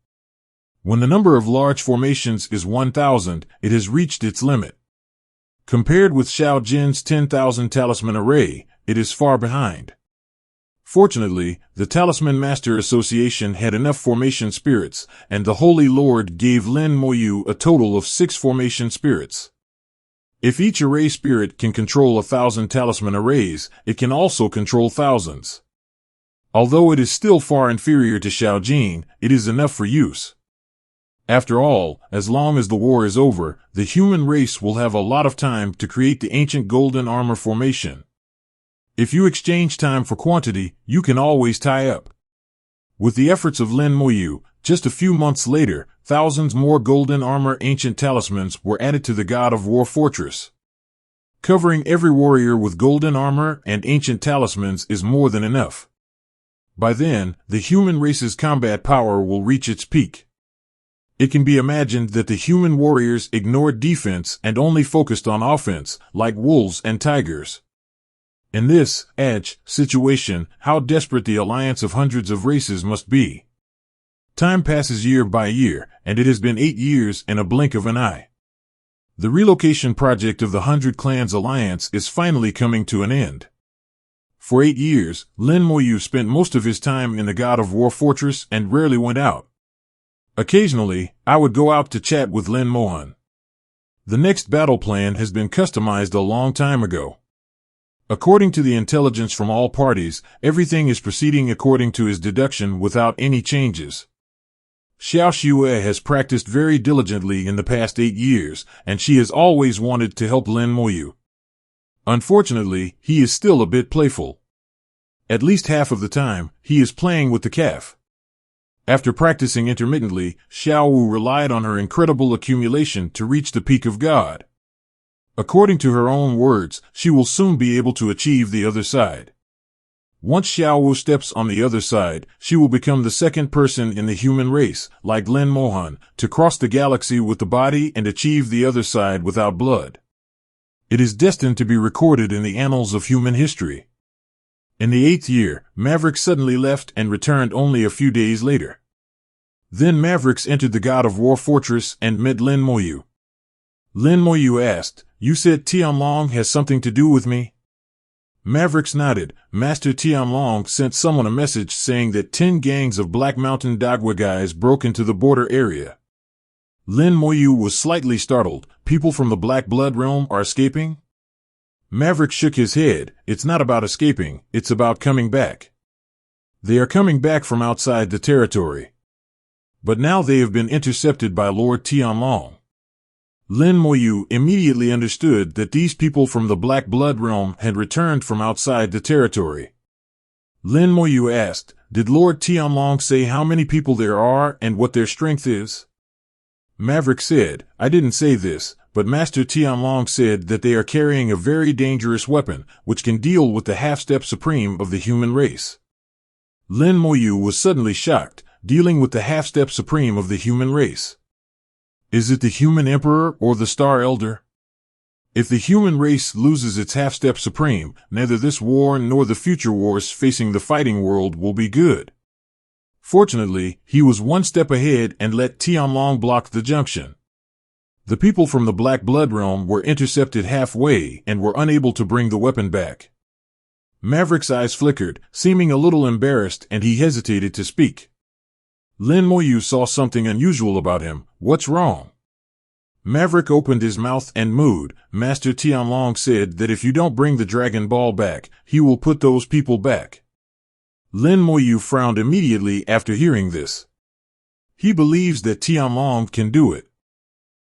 When the number of large formations is 1,000, it has reached its limit. Compared with Xiao Jin's 10,000 talisman array, it is far behind. Fortunately, the Talisman Master Association had enough formation spirits, and the Holy Lord gave Lin Moyu a total of 6 formation spirits. If each array spirit can control 1,000 talisman arrays, it can also control thousands. Although it is still far inferior to Xiao Jing, it is enough for use. After all, as long as the war is over, the human race will have a lot of time to create the ancient golden armor formation. If you exchange time for quantity, you can always tie up. With the efforts of Lin Moyu, just a few months later, thousands more golden armor ancient talismans were added to the God of War fortress. Covering every warrior with golden armor and ancient talismans is more than enough. By then, the human race's combat power will reach its peak. It can be imagined that the human warriors ignored defense and only focused on offense, like wolves and tigers. In this situation, how desperate the alliance of hundreds of races must be. Time passes year by year, and it has been 8 years in a blink of an eye. The relocation project of the 100 Clans Alliance is finally coming to an end. For 8 years, Lin Moyu spent most of his time in the God of War fortress and rarely went out. Occasionally, I would go out to chat with Lin Mohan. The next battle plan has been customized a long time ago. According to the intelligence from all parties, everything is proceeding according to his deduction without any changes. Xiao Xue has practiced very diligently in the past 8 years, and she has always wanted to help Lin Moyu. Unfortunately, he is still a bit playful. At least half of the time, he is playing with the calf. After practicing intermittently, Xiao Wu relied on her incredible accumulation to reach the peak of God. According to her own words, she will soon be able to achieve the other side. Once Xiao Wu steps on the other side, she will become the second person in the human race, like Lin Mohan, to cross the galaxy with the body and achieve the other side without blood. It is destined to be recorded in the annals of human history. In the 8th year, Mavericks suddenly left and returned only a few days later. Then Mavericks entered the God of War fortress and met Lin Moyu. Lin Moyu asked, "You said Tianlong has something to do with me?" Mavericks nodded. Master Tianlong sent someone a message saying that 10 gangs of Black Mountain Dagwa guys broke into the border area. Lin Moyu was slightly startled. People from the Black Blood realm are escaping? Maverick shook his head. It's not about escaping, it's about coming back. They are coming back from outside the territory. But now they have been intercepted by Lord Tianlong. Lin Moyu immediately understood that these people from the Black Blood realm had returned from outside the territory. Lin Moyu asked, "Did Lord Tianlong say how many people there are and what their strength is?" Maverick said, "I didn't say this, but Master Tianlong said that they are carrying a very dangerous weapon, which can deal with the half-step supreme of the human race." Lin Moyu was suddenly shocked, dealing with the half-step supreme of the human race. Is it the human emperor or the Star Elder? If the human race loses its half-step supreme, neither this war nor the future wars facing the fighting world will be good. Fortunately, he was one step ahead and let Tianlong block the junction. The people from the Black Blood realm were intercepted halfway and were unable to bring the weapon back. Maverick's eyes flickered, seeming a little embarrassed, and he hesitated to speak. Lin Moyu saw something unusual about him. "What's wrong?" Maverick opened his mouth and mooed. Master Tianlong said that if you don't bring the Dragon Ball back, he will put those people back. Lin Moyu frowned immediately after hearing this. He believes that Tianlong can do it.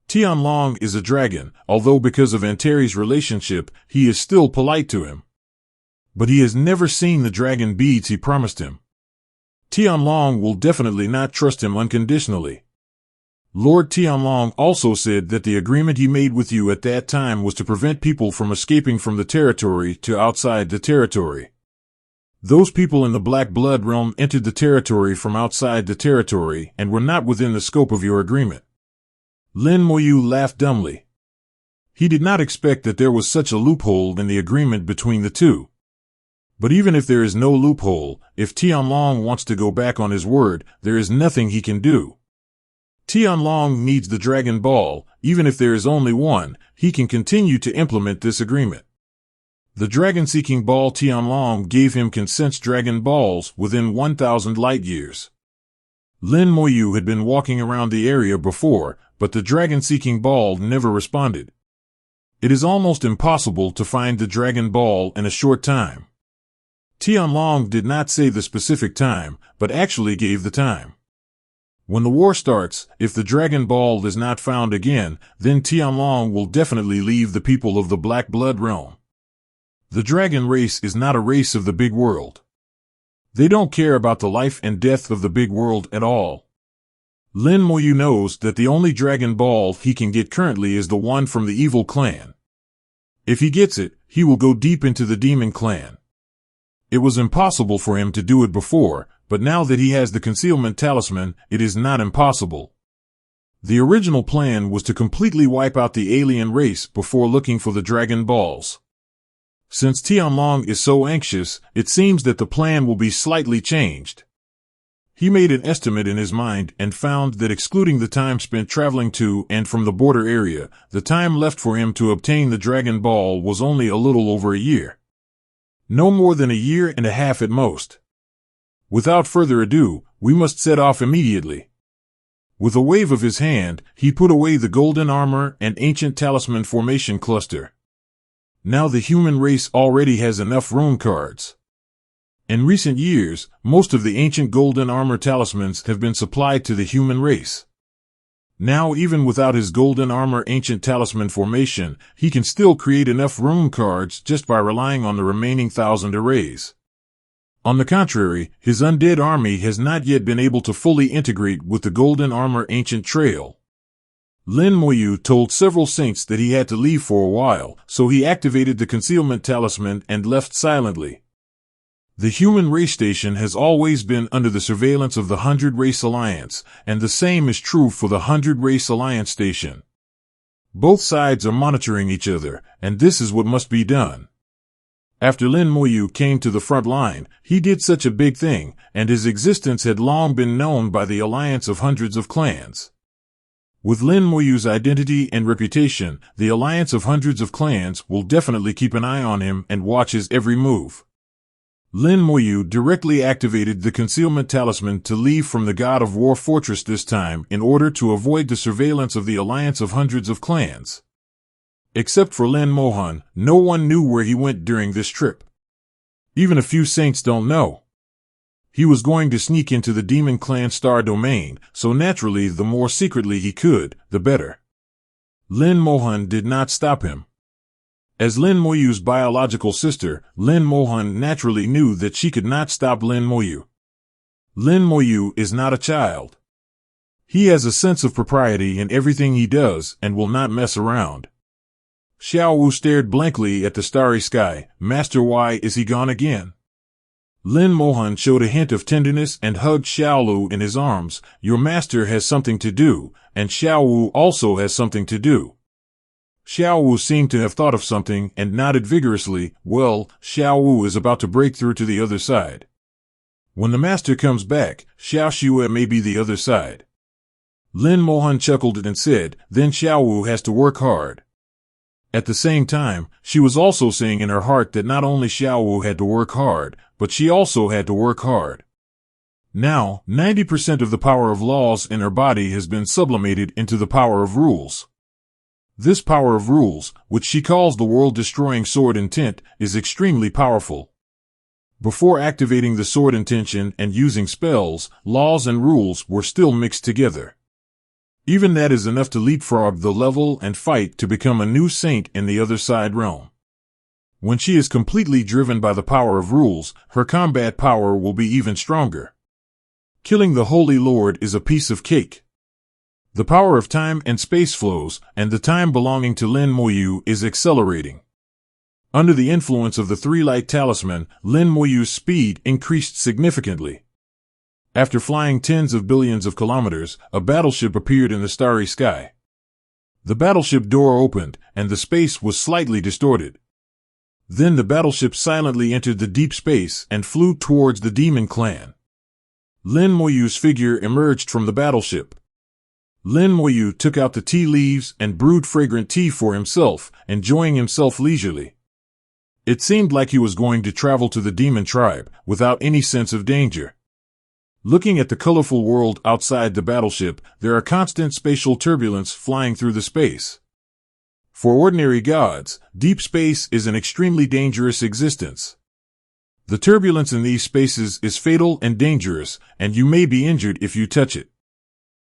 Tianlong is a dragon, although because of Antares' relationship, he is still polite to him. But he has never seen the dragon beads he promised him. Tianlong will definitely not trust him unconditionally. Lord Tianlong also said that the agreement he made with you at that time was to prevent people from escaping from the territory to outside the territory. Those people in the Black Blood realm entered the territory from outside the territory and were not within the scope of your agreement. Lin Moyu laughed dumbly. He did not expect that there was such a loophole in the agreement between the two. But even if there is no loophole, if Tianlong wants to go back on his word, there is nothing he can do. Tianlong needs the Dragon Ball. Even if there is only one, he can continue to implement this agreement. The dragon-seeking ball Tianlong gave him consents Dragon Balls within 1,000 light-years. Lin Moyu had been walking around the area before, but the dragon-seeking ball never responded. It is almost impossible to find the Dragon Ball in a short time. Tianlong did not say the specific time, but actually gave the time. When the war starts, if the Dragon Ball is not found again, then Tianlong will definitely leave the people of the Black Blood realm. The dragon race is not a race of the big world. They don't care about the life and death of the big world at all. Lin Moyu knows that the only Dragon Ball he can get currently is the one from the evil clan. If he gets it, he will go deep into the demon clan. It was impossible for him to do it before, but now that he has the concealment talisman, it is not impossible. The original plan was to completely wipe out the alien race before looking for the Dragon Balls. Since Tianlong is so anxious, it seems that the plan will be slightly changed. He made an estimate in his mind and found that excluding the time spent traveling to and from the border area, the time left for him to obtain the Dragon Ball was only a little over a year. No more than a year and a half at most. Without further ado, we must set off immediately. With a wave of his hand, he put away the golden armor and ancient talisman formation cluster. Now the human race already has enough rune cards. In recent years, most of the ancient golden armor talismans have been supplied to the human race. Now even without his golden armor ancient talisman formation, he can still create enough rune cards just by relying on the remaining 1,000 arrays. On the contrary, his undead army has not yet been able to fully integrate with the golden armor ancient trail. Lin Moyu told several saints that he had to leave for a while, so he activated the concealment talisman and left silently. The human race station has always been under the surveillance of the 100 Race Alliance, and the same is true for the 100 Race Alliance station. Both sides are monitoring each other, and this is what must be done. After Lin Moyu came to the front line, he did such a big thing, and his existence had long been known by the alliance of hundreds of clans. With Lin Moyu's identity and reputation, the alliance of hundreds of clans will definitely keep an eye on him and watch his every move. Lin Moyu directly activated the concealment talisman to leave from the God of War fortress this time in order to avoid the surveillance of the alliance of hundreds of clans. Except for Lin Mohan, no one knew where he went during this trip. Even a few saints don't know. He was going to sneak into the Demon Clan Star Domain, so naturally the more secretly he could, the better. Lin Mohan did not stop him. As Lin Moyu's biological sister, Lin Mohan naturally knew that she could not stop Lin Moyu. Lin Moyu is not a child. He has a sense of propriety in everything he does and will not mess around. Xiao Wu stared blankly at the starry sky. Master, why is he gone again? Lin Mohan showed a hint of tenderness and hugged Xiao Lu in his arms. Your master has something to do, and Xiao Wu also has something to do. Xiao Wu seemed to have thought of something and nodded vigorously. Well, Xiao Wu is about to break through to the other side. When the master comes back, Xiao Shue may be the other side. Lin Mohan chuckled and said, then Xiao Wu has to work hard. At the same time, she was also saying in her heart that not only Xiao Wu had to work hard, but she also had to work hard. Now, 90% of the power of laws in her body has been sublimated into the power of rules. This power of rules, which she calls the world-destroying sword intent, is extremely powerful. Before activating the sword intention and using spells, laws and rules were still mixed together. Even that is enough to leapfrog the level and fight to become a new saint in the other side realm. When she is completely driven by the power of rules, her combat power will be even stronger. Killing the Holy Lord is a piece of cake. The power of time and space flows, and the time belonging to Lin Moyu is accelerating. Under the influence of the three-light talisman, Lin Moyu's speed increased significantly. After flying tens of billions of kilometers, a battleship appeared in the starry sky. The battleship door opened, and the space was slightly distorted. Then the battleship silently entered the deep space and flew towards the Demon Clan. Lin Moyu's figure emerged from the battleship. Lin Moyu took out the tea leaves and brewed fragrant tea for himself, enjoying himself leisurely. It seemed like he was going to travel to the demon tribe, without any sense of danger. Looking at the colorful world outside the battleship, there are constant spatial turbulence flying through the space. For ordinary gods, deep space is an extremely dangerous existence. The turbulence in these spaces is fatal and dangerous, and you may be injured if you touch it.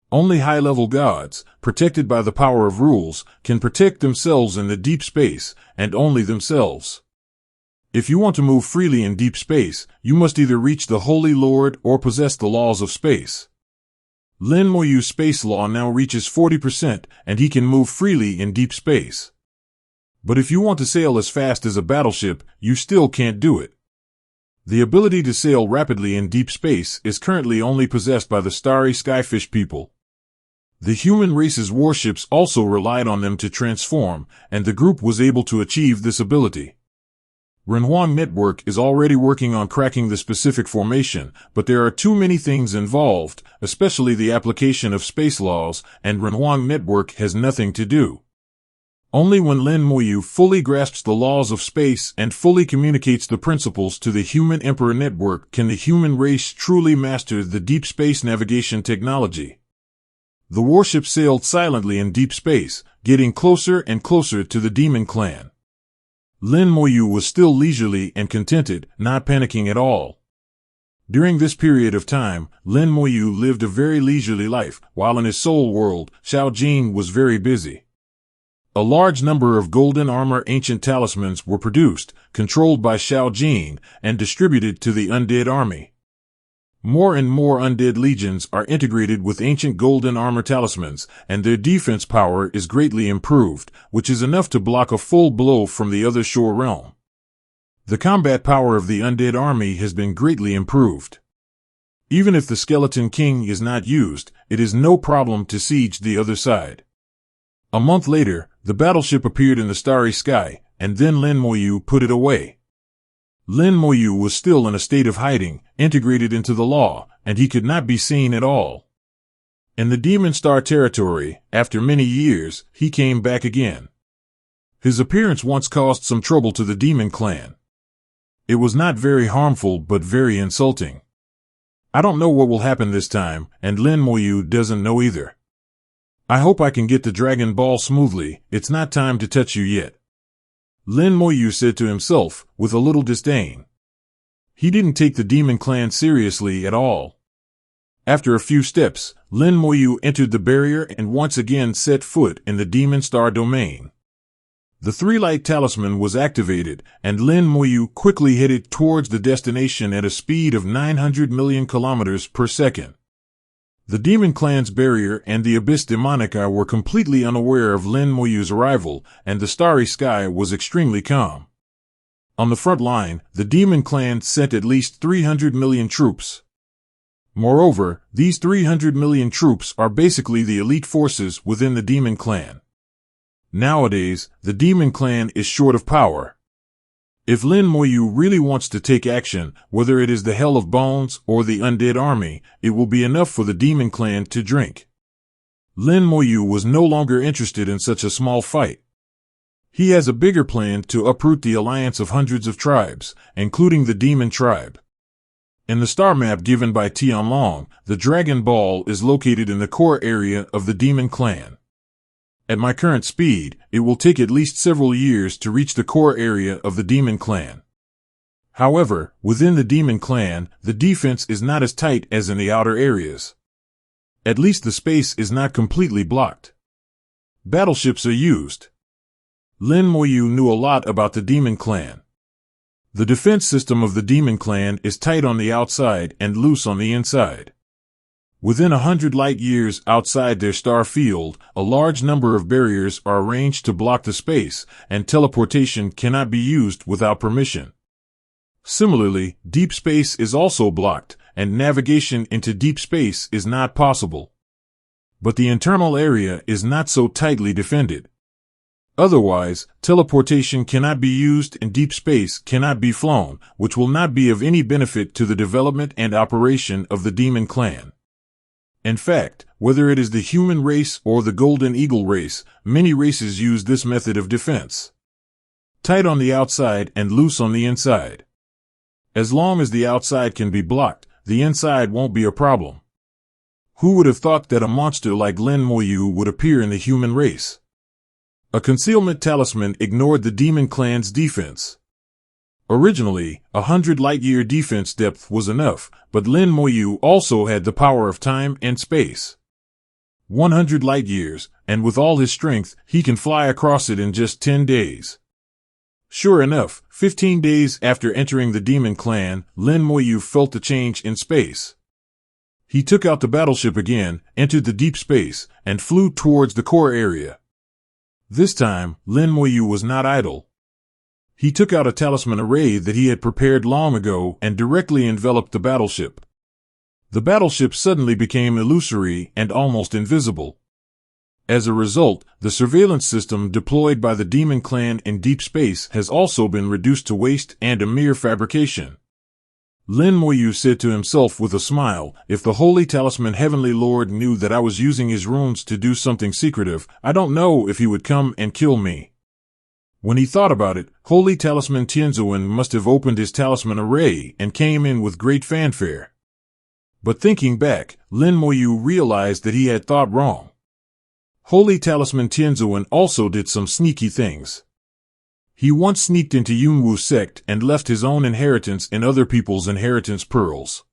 Only high-level gods, protected by the power of rules, can protect themselves in the deep space, and only themselves. If you want to move freely in deep space, you must either reach the Holy Lord or possess the laws of space. Lin Moyu's space law now reaches 40%, and he can move freely in deep space. But if you want to sail as fast as a battleship, you still can't do it. The ability to sail rapidly in deep space is currently only possessed by the starry skyfish people. The human race's warships also relied on them to transform, and the group was able to achieve this ability. Renhuang Network is already working on cracking the specific formation, but there are too many things involved, especially the application of space laws, and Renhuang Network has nothing to do. Only when Lin Moyu fully grasps the laws of space and fully communicates the principles to the Human Emperor Network can the human race truly master the deep space navigation technology. The warship sailed silently in deep space, getting closer and closer to the demon clan. Lin Moyu was still leisurely and contented, not panicking at all. During this period of time, Lin Moyu lived a very leisurely life, while in his soul world, Xiao Jing was very busy. A large number of golden armor ancient talismans were produced, controlled by Xiao Jing, and distributed to the undead army. More and more undead legions are integrated with ancient golden armor talismans, and their defense power is greatly improved, which is enough to block a full blow from the other shore realm. The combat power of the undead army has been greatly improved. Even if the Skeleton King is not used, it is no problem to siege the other side. A month later, the battleship appeared in the starry sky, and then Lin Moyu put it away. Lin Moyu was still in a state of hiding, integrated into the law, and he could not be seen at all. In the Demon Star territory, after many years, he came back again. His appearance once caused some trouble to the Demon Clan. It was not very harmful but very insulting. I don't know what will happen this time, and Lin Moyu doesn't know either. I hope I can get the Dragon Ball smoothly, it's not time to touch you yet. Lin Moyu said to himself, with a little disdain. He didn't take the Demon Clan seriously at all. After a few steps, Lin Moyu entered the barrier and once again set foot in the Demon Star domain. The three-light talisman was activated, and Lin Moyu quickly headed towards the destination at a speed of 900 million kilometers per second. The Demon Clan's barrier and the Abyss Demonica were completely unaware of Lin Moyu's arrival, and the starry sky was extremely calm. On the front line, the Demon Clan sent at least 300 million troops. Moreover, these 300 million troops are basically the elite forces within the Demon Clan. Nowadays, the Demon Clan is short of power. If Lin Moyu really wants to take action, whether it is the Hell of Bones or the Undead Army, it will be enough for the Demon Clan to drink. Lin Moyu was no longer interested in such a small fight. He has a bigger plan to uproot the alliance of hundreds of tribes, including the Demon Tribe. In the star map given by Tianlong, the Dragon Ball is located in the core area of the Demon Clan. At my current speed, it will take at least several years to reach the core area of the Demon Clan. However, within the Demon Clan, the defense is not as tight as in the outer areas. At least the space is not completely blocked. Battleships are used. Lin Moyu knew a lot about the Demon Clan. The defense system of the Demon Clan is tight on the outside and loose on the inside. Within 100 light years outside their star field, a large number of barriers are arranged to block the space, and teleportation cannot be used without permission. Similarly, deep space is also blocked, and navigation into deep space is not possible. But the internal area is not so tightly defended. Otherwise, teleportation cannot be used and deep space cannot be flown, which will not be of any benefit to the development and operation of the Demon Clan. In fact, whether it is the human race or the Golden Eagle race, many races use this method of defense. Tight on the outside and loose on the inside. As long as the outside can be blocked, the inside won't be a problem. Who would have thought that a monster like Lin Moyu would appear in the human race? A concealment talisman ignored the Demon Clan's defense. Originally, 100 light-year defense depth was enough, but Lin Moyu also had the power of time and space. 100 light years, and with all his strength, he can fly across it in just 10 days. Sure enough, 15 days after entering the demon clan, Lin Moyu felt the change in space. He took out the battleship again, entered the deep space, and flew towards the core area. This time, Lin Moyu was not idle. He took out a talisman array that he had prepared long ago and directly enveloped the battleship. The battleship suddenly became illusory and almost invisible. As a result, the surveillance system deployed by the demon clan in deep space has also been reduced to waste and a mere fabrication. Lin Moyu said to himself with a smile, if the Holy Talisman Heavenly Lord knew that I was using his runes to do something secretive, I don't know if he would come and kill me. When he thought about it, Holy Talisman Tianzuan must have opened his talisman array and came in with great fanfare. But thinking back, Lin Moyu realized that he had thought wrong. Holy Talisman Tianzuan also did some sneaky things. He once sneaked into Yunwu sect and left his own inheritance in other people's inheritance pearls.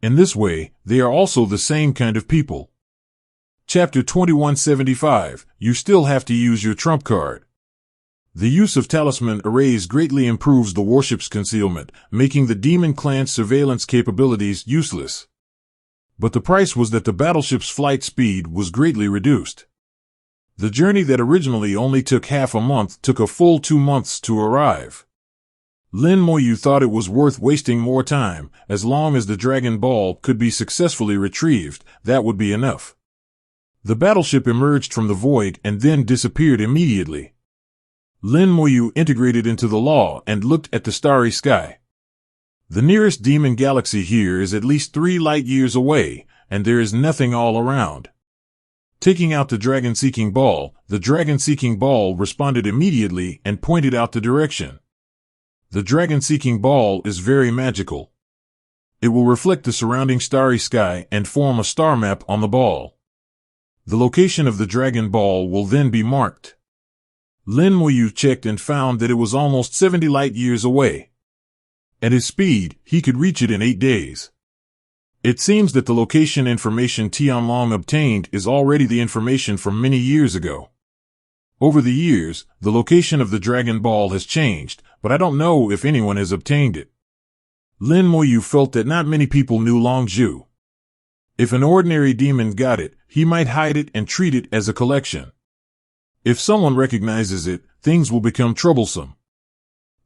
In this way, they are also the same kind of people. Chapter 2175, you still have to use your trump card. The use of talisman arrays greatly improves the warship's concealment, making the demon clan's surveillance capabilities useless. But the price was that the battleship's flight speed was greatly reduced. The journey that originally only took half a month took a full 2 months to arrive. Lin Moyu thought it was worth wasting more time. As long as the Dragon Ball could be successfully retrieved, that would be enough. The battleship emerged from the void and then disappeared immediately. Lin Moyu integrated into the law and looked at the starry sky. The nearest demon galaxy here is at least 3 light years away, and there is nothing all around. Taking out the dragon-seeking ball, the dragon-seeking ball responded immediately and pointed out the direction. The dragon-seeking ball is very magical. It will reflect the surrounding starry sky and form a star map on the ball. The location of the dragon ball will then be marked. Lin Moyu checked and found that it was almost 70 light years away. At his speed, he could reach it in 8 days. It seems that the location information Tianlong obtained is already the information from many years ago. Over the years, the location of the Dragon Ball has changed, but I don't know if anyone has obtained it. Lin Moyu felt that not many people knew Longzhu. If an ordinary demon got it, he might hide it and treat it as a collection. If someone recognizes it, things will become troublesome.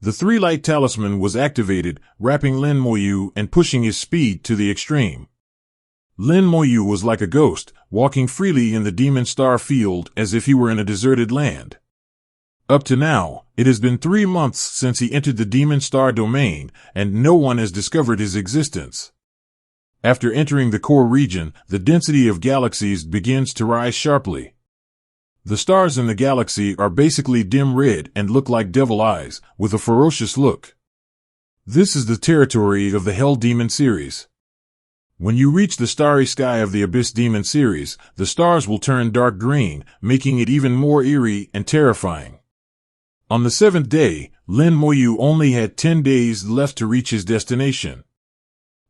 The 3-light talisman was activated, wrapping Lin Moyu and pushing his speed to the extreme. Lin Moyu was like a ghost, walking freely in the demon star field as if he were in a deserted land. Up to now, it has been 3 months since he entered the demon star domain, and no one has discovered his existence. After entering the core region, the density of galaxies begins to rise sharply. The stars in the galaxy are basically dim red and look like devil eyes, with a ferocious look. This is the territory of the Hell Demon series. When you reach the starry sky of the Abyss Demon series, the stars will turn dark green, making it even more eerie and terrifying. On the 7th day, Lin Moyu only had 10 days left to reach his destination.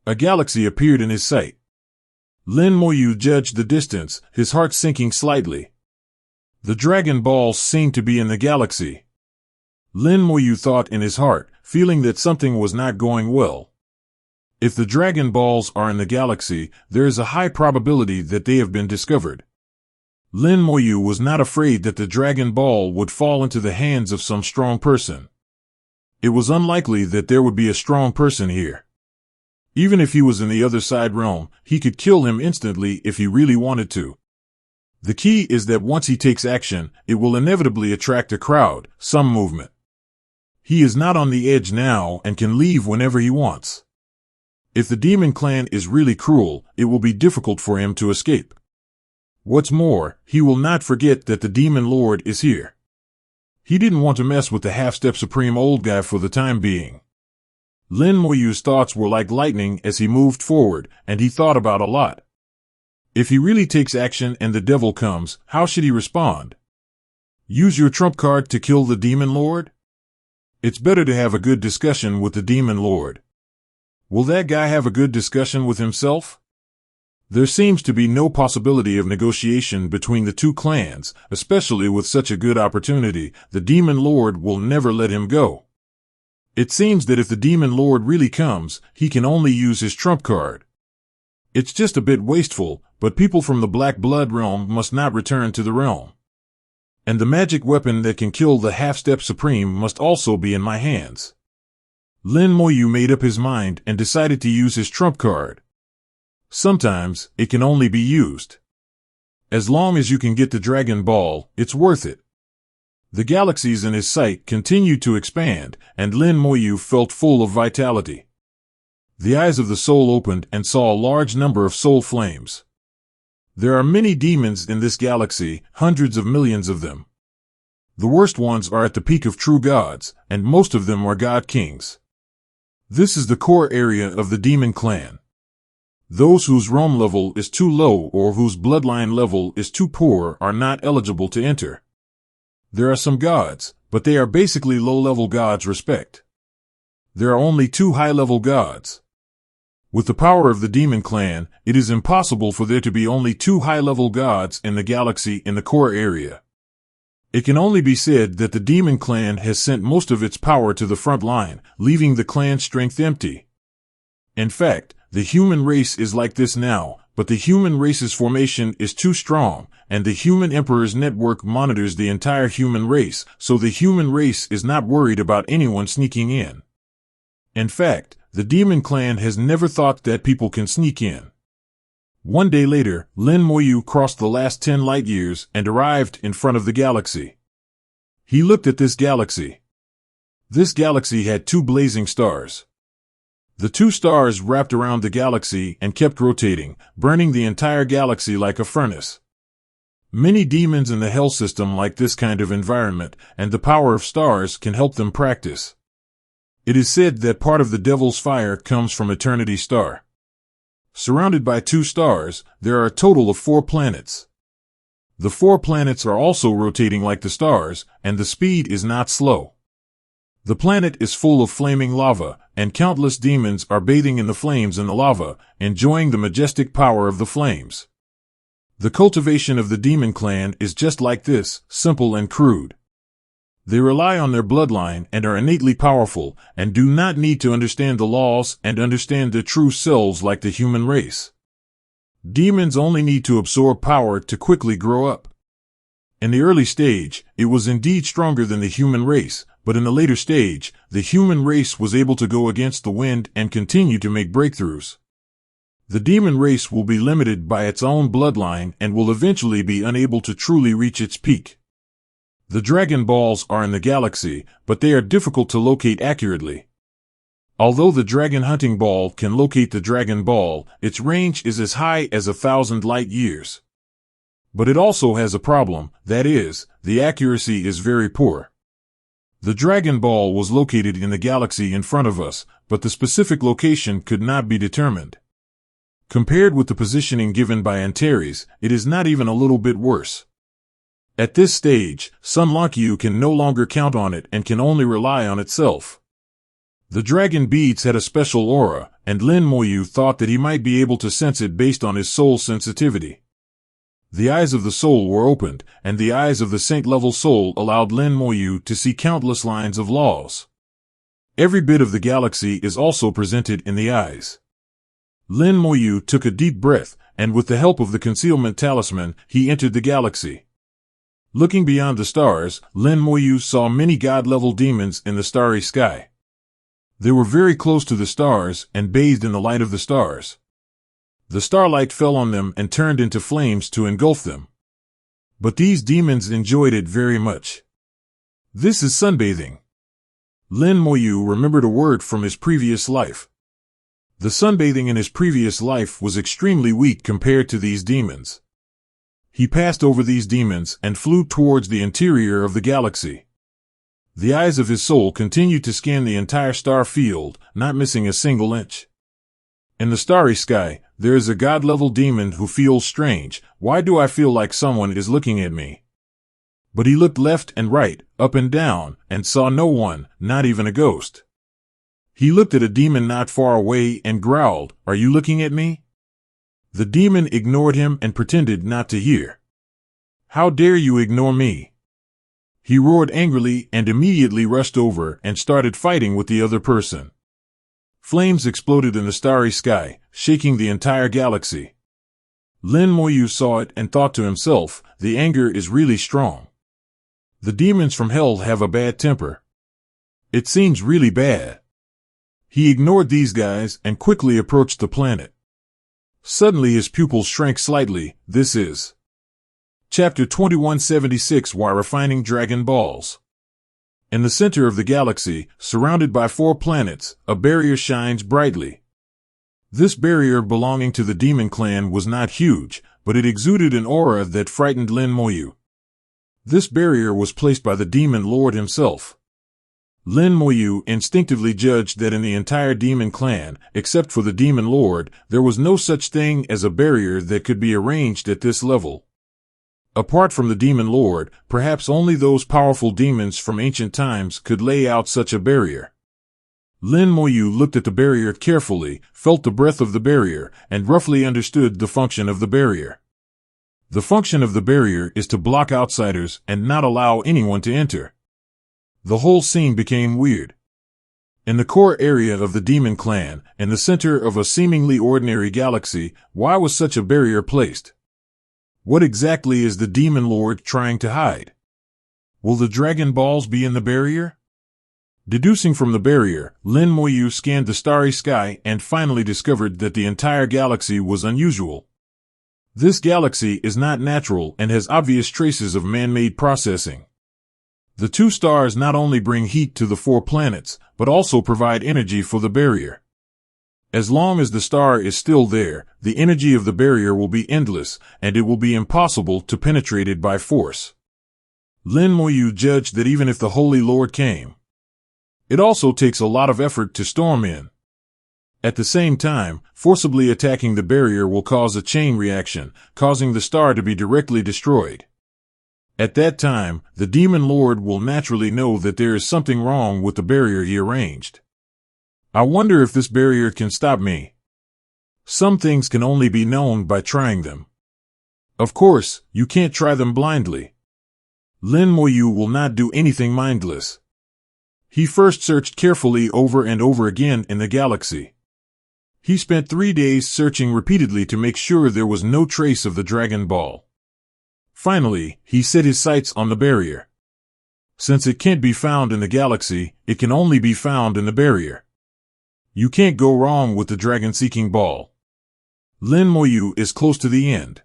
A galaxy appeared in his sight. Lin Moyu judged the distance, his heart sinking slightly. The Dragon Balls seemed to be in the galaxy. Lin Moyu thought in his heart, feeling that something was not going well. If the Dragon Balls are in the galaxy, there is a high probability that they have been discovered. Lin Moyu was not afraid that the Dragon Ball would fall into the hands of some strong person. It was unlikely that there would be a strong person here. Even if he was in the other side realm, he could kill him instantly if he really wanted to. The key is that once he takes action, it will inevitably attract a crowd, some movement. He is not on the edge now and can leave whenever he wants. If the demon clan is really cruel, it will be difficult for him to escape. What's more, he will not forget that the demon lord is here. He didn't want to mess with the half-step supreme old guy for the time being. Lin Moyu's thoughts were like lightning as he moved forward, and he thought about a lot. If he really takes action and the devil comes, how should he respond? Use your trump card to kill the demon lord? It's better to have a good discussion with the demon lord. Will that guy have a good discussion with himself? There seems to be no possibility of negotiation between the two clans, especially with such a good opportunity. The Demon Lord will never let him go. It seems that if the Demon Lord really comes, he can only use his trump card. It's just a bit wasteful, but people from the Black Blood realm must not return to the realm. And the magic weapon that can kill the Half-Step Supreme must also be in my hands. Lin Moyu made up his mind and decided to use his trump card. Sometimes, it can only be used. As long as you can get the Dragon Ball, it's worth it. The galaxies in his sight continued to expand, and Lin Moyu felt full of vitality. The eyes of the soul opened and saw a large number of soul flames. There are many demons in this galaxy, hundreds of millions of them. The worst ones are at the peak of true gods, and most of them are god kings. This is the core area of the demon clan. Those whose realm level is too low or whose bloodline level is too poor are not eligible to enter. There are some gods, but they are basically low-level gods. Respect. There are only 2 high-level gods. With the power of the demon clan, it is impossible for there to be only 2 high-level gods in the galaxy in the core area. It can only be said that the demon clan has sent most of its power to the front line, leaving the clan's strength empty. In fact, the human race is like this now, but the human race's formation is too strong, and the human emperor's network monitors the entire human race, so the human race is not worried about anyone sneaking in. In fact, the demon clan has never thought that people can sneak in. One day later, Lin Moyu crossed the last 10 light years and arrived in front of the galaxy. He looked at this galaxy. This galaxy had 2 blazing stars. The 2 stars wrapped around the galaxy and kept rotating, burning the entire galaxy like a furnace. Many demons in the Hell system like this kind of environment, and the power of stars can help them practice. It is said that part of the devil's fire comes from Eternity Star. Surrounded by 2 stars, there are a total of 4 planets. The 4 planets are also rotating like the stars, and the speed is not slow. The planet is full of flaming lava, and countless demons are bathing in the flames and the lava, enjoying the majestic power of the flames. The cultivation of the demon clan is just like this, simple and crude. They rely on their bloodline and are innately powerful, and do not need to understand the laws and understand their true selves like the human race. Demons only need to absorb power to quickly grow up. In the early stage, it was indeed stronger than the human race, but in the later stage, the human race was able to go against the wind and continue to make breakthroughs. The demon race will be limited by its own bloodline and will eventually be unable to truly reach its peak. The Dragon Balls are in the galaxy, but they are difficult to locate accurately. Although the Dragon Hunting Ball can locate the Dragon Ball, its range is as high as 1,000 light years. But it also has a problem, that is, the accuracy is very poor. The Dragon Ball was located in the galaxy in front of us, but the specific location could not be determined. Compared with the positioning given by Antares, it is not even a little bit worse. At this stage, Sun Lankyu can no longer count on it and can only rely on itself. The dragon beads had a special aura, and Lin Moyu thought that he might be able to sense it based on his soul sensitivity. The eyes of the soul were opened, and the eyes of the saint-level soul allowed Lin Moyu to see countless lines of laws. Every bit of the galaxy is also presented in the eyes. Lin Moyu took a deep breath, and with the help of the concealment talisman, he entered the galaxy. Looking beyond the stars, Lin Moyu saw many god-level demons in the starry sky. They were very close to the stars and bathed in the light of the stars. The starlight fell on them and turned into flames to engulf them. But these demons enjoyed it very much. This is sunbathing. Lin Moyu remembered a word from his previous life. The sunbathing in his previous life was extremely weak compared to these demons. He passed over these demons and flew towards the interior of the galaxy. The eyes of his soul continued to scan the entire star field, not missing a single inch. In the starry sky, there is a god-level demon who feels strange. Why do I feel like someone is looking at me? But he looked left and right, up and down, and saw no one, not even a ghost. He looked at a demon not far away and growled, "Are you looking at me?" The demon ignored him and pretended not to hear. "How dare you ignore me?" He roared angrily and immediately rushed over and started fighting with the other person. Flames exploded in the starry sky, shaking the entire galaxy. Lin Moyu saw it and thought to himself, the anger is really strong. The demons from hell have a bad temper. It seems really bad. He ignored these guys and quickly approached the planet. Suddenly his pupils shrank slightly. This is Chapter 2176, While Refining Dragon Balls. In the center of the galaxy, surrounded by 4 planets, a barrier shines brightly. This barrier belonging to the demon clan was not huge, but it exuded an aura that frightened Lin Moyu. This barrier was placed by the demon lord himself. Lin Moyu instinctively judged that in the entire demon clan, except for the demon lord, there was no such thing as a barrier that could be arranged at this level. Apart from the demon lord, perhaps only those powerful demons from ancient times could lay out such a barrier. Lin Moyu looked at the barrier carefully, felt the breath of the barrier, and roughly understood the function of the barrier. The function of the barrier is to block outsiders and not allow anyone to enter. The whole scene became weird. In the core area of the demon clan, in the center of a seemingly ordinary galaxy, why was such a barrier placed? What exactly is the demon lord trying to hide? Will the Dragon Balls be in the barrier? Deducing from the barrier, Lin Moyu scanned the starry sky and finally discovered that the entire galaxy was unusual. This galaxy is not natural and has obvious traces of man-made processing. The 2 stars not only bring heat to the 4 planets, but also provide energy for the barrier. As long as the star is still there, the energy of the barrier will be endless, and it will be impossible to penetrate it by force. Lin Moyu judged that even if the Holy Lord came, it also takes a lot of effort to storm in. At the same time, forcibly attacking the barrier will cause a chain reaction, causing the star to be directly destroyed. At that time, the demon lord will naturally know that there is something wrong with the barrier he arranged. I wonder if this barrier can stop me. Some things can only be known by trying them. Of course, you can't try them blindly. Lin Moyu will not do anything mindless. He first searched carefully over and over again in the galaxy. He spent 3 days searching repeatedly to make sure there was no trace of the Dragon Ball. Finally, he set his sights on the barrier. Since it can't be found in the galaxy, it can only be found in the barrier. You can't go wrong with the dragon-seeking ball. Lin Moyu is close to the end.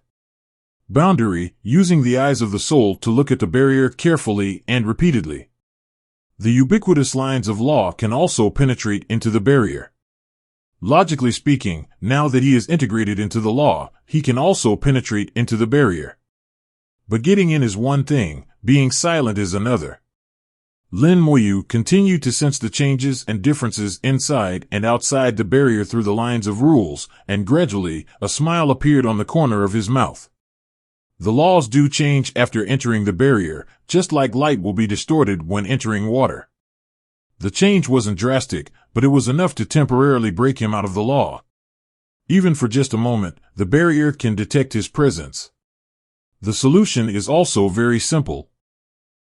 Boundary, using the eyes of the soul to look at the barrier carefully and repeatedly. The ubiquitous lines of law can also penetrate into the barrier. Logically speaking, now that he is integrated into the law, he can also penetrate into the barrier. But getting in is one thing, being silent is another. Lin Moyu continued to sense the changes and differences inside and outside the barrier through the lines of rules, and gradually, a smile appeared on the corner of his mouth. The laws do change after entering the barrier, just like light will be distorted when entering water. The change wasn't drastic, but it was enough to temporarily break him out of the law. Even for just a moment, the barrier can detect his presence. The solution is also very simple.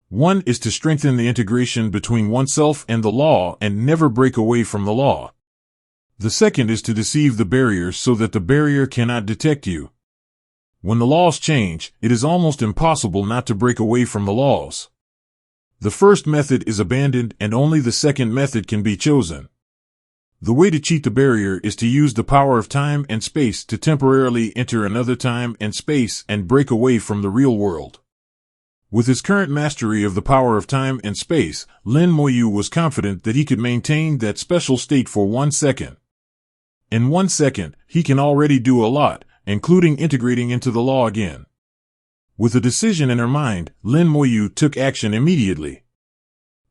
One is to strengthen the integration between oneself and the law and never break away from the law. The second is to deceive the barrier so that the barrier cannot detect you. When the laws change, it is almost impossible not to break away from the laws. The first method is abandoned and only the second method can be chosen. The way to cheat the barrier is to use the power of time and space to temporarily enter another time and space and break away from the real world. With his current mastery of the power of time and space, Lin Moyu was confident that he could maintain that special state for 1 second. In 1 second, he can already do a lot, including integrating into the law again. With a decision in her mind, Lin Moyu took action immediately.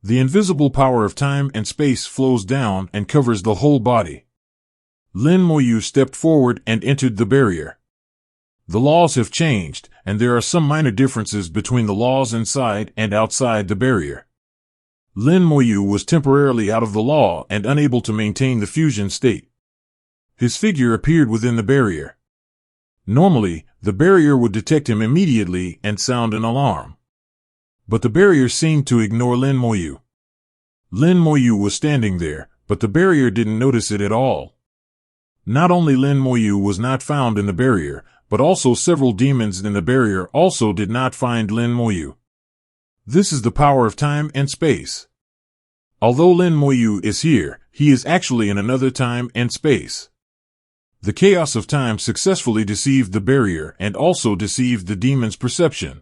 The invisible power of time and space flows down and covers the whole body. Lin Moyu stepped forward and entered the barrier. The laws have changed, and there are some minor differences between the laws inside and outside the barrier. Lin Moyu was temporarily out of the law and unable to maintain the fusion state. His figure appeared within the barrier. Normally, the barrier would detect him immediately and sound an alarm. But the barrier seemed to ignore Lin Moyu. Lin Moyu was standing there, but the barrier didn't notice it at all. Not only Lin Moyu was not found in the barrier, but also several demons in the barrier also did not find Lin Moyu. This is the power of time and space. Although Lin Moyu is here, he is actually in another time and space. The chaos of time successfully deceived the barrier and also deceived the demon's perception.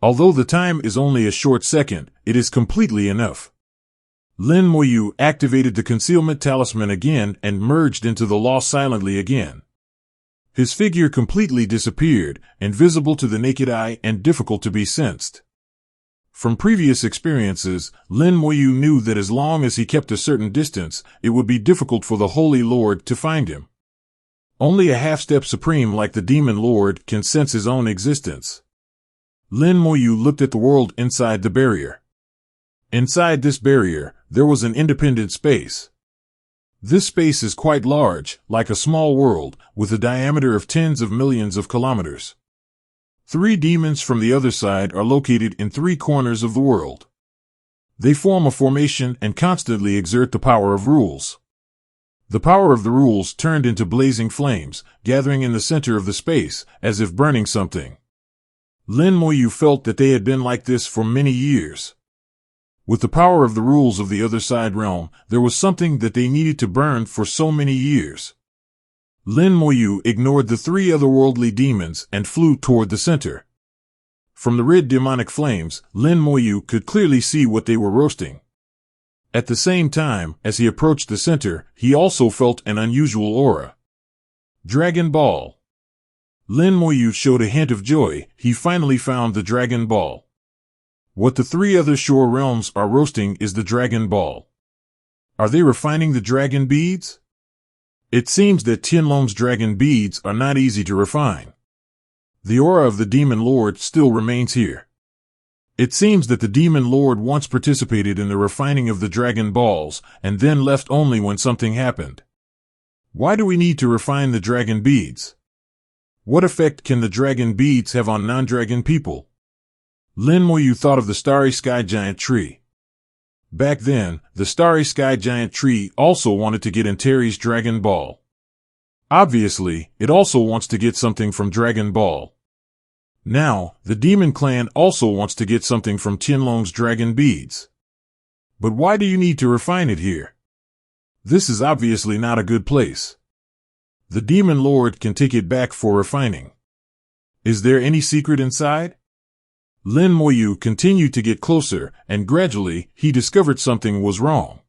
Although the time is only a short second, it is completely enough. Lin Moyu activated the concealment talisman again and merged into the law silently again. His figure completely disappeared, invisible to the naked eye and difficult to be sensed. From previous experiences, Lin Moyu knew that as long as he kept a certain distance, it would be difficult for the Holy Lord to find him. Only a half-step supreme like the Demon Lord can sense his own existence. Lin Moyu looked at the world inside the barrier. Inside this barrier, there was an independent space. This space is quite large, like a small world, with a diameter of tens of millions of kilometers. 3 demons from the other side are located in 3 corners of the world. They form a formation and constantly exert the power of rules. The power of the rules turned into blazing flames, gathering in the center of the space, as if burning something. Lin Moyu felt that they had been like this for many years. With the power of the rules of the other side realm, there was something that they needed to burn for so many years. Lin Moyu ignored the 3 otherworldly demons and flew toward the center. From the red demonic flames, Lin Moyu could clearly see what they were roasting. At the same time, as he approached the center, he also felt an unusual aura. Dragon Ball. Lin Moyu showed a hint of joy. He finally found the Dragon Ball. What the 3 other shore realms are roasting is the Dragon Ball. Are they refining the dragon beads? It seems that Tianlong's dragon beads are not easy to refine. The aura of the Demon Lord still remains here. It seems that the Demon Lord once participated in the refining of the Dragon Balls, and then left only when something happened. Why do we need to refine the dragon beads? What effect can the dragon beads have on non-dragon people? Lin Moyu thought of the Starry Sky Giant Tree. Back then, the Starry Sky Giant Tree also wanted to get Antares' Dragon Ball. Obviously, it also wants to get something from Dragon Ball. Now, the Demon Clan also wants to get something from Tianlong's dragon beads. But why do you need to refine it here? This is obviously not a good place. The Demon Lord can take it back for refining. Is there any secret inside? Lin Moyu continued to get closer, and gradually, he discovered something was wrong.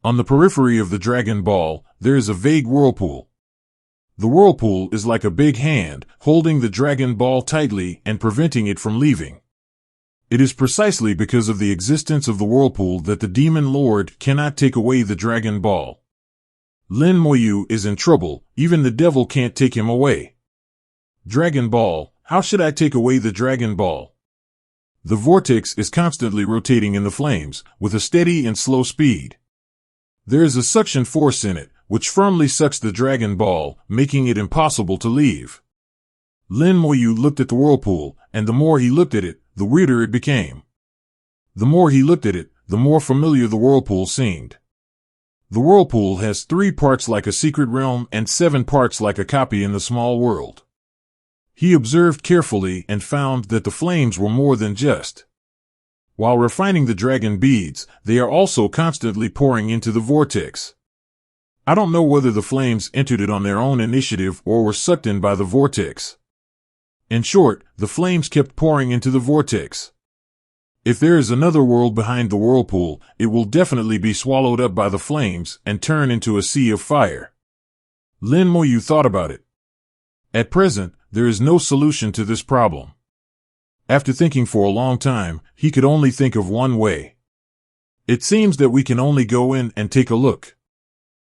On the periphery of the Dragon Ball, there is a vague whirlpool. The whirlpool is like a big hand, holding the Dragon Ball tightly and preventing it from leaving. It is precisely because of the existence of the whirlpool that the Demon Lord cannot take away the Dragon Ball. Lin Moyu is in trouble, even the devil can't take him away. Dragon Ball, how should I take away the Dragon Ball? The vortex is constantly rotating in the flames, with a steady and slow speed. There is a suction force in it, which firmly sucks the Dragon Ball, making it impossible to leave. Lin Moyu looked at the whirlpool, and the more he looked at it, the weirder it became. The more he looked at it, the more familiar the whirlpool seemed. The whirlpool has 3 parts like a secret realm and 7 parts like a copy in the small world. He observed carefully and found that the flames were more than just. While refining the dragon beads, they are also constantly pouring into the vortex. I don't know whether the flames entered it on their own initiative or were sucked in by the vortex. In short, the flames kept pouring into the vortex. If there is another world behind the whirlpool, it will definitely be swallowed up by the flames and turn into a sea of fire. Lin Moyu thought about it. At present, there is no solution to this problem. After thinking for a long time, he could only think of one way. It seems that we can only go in and take a look.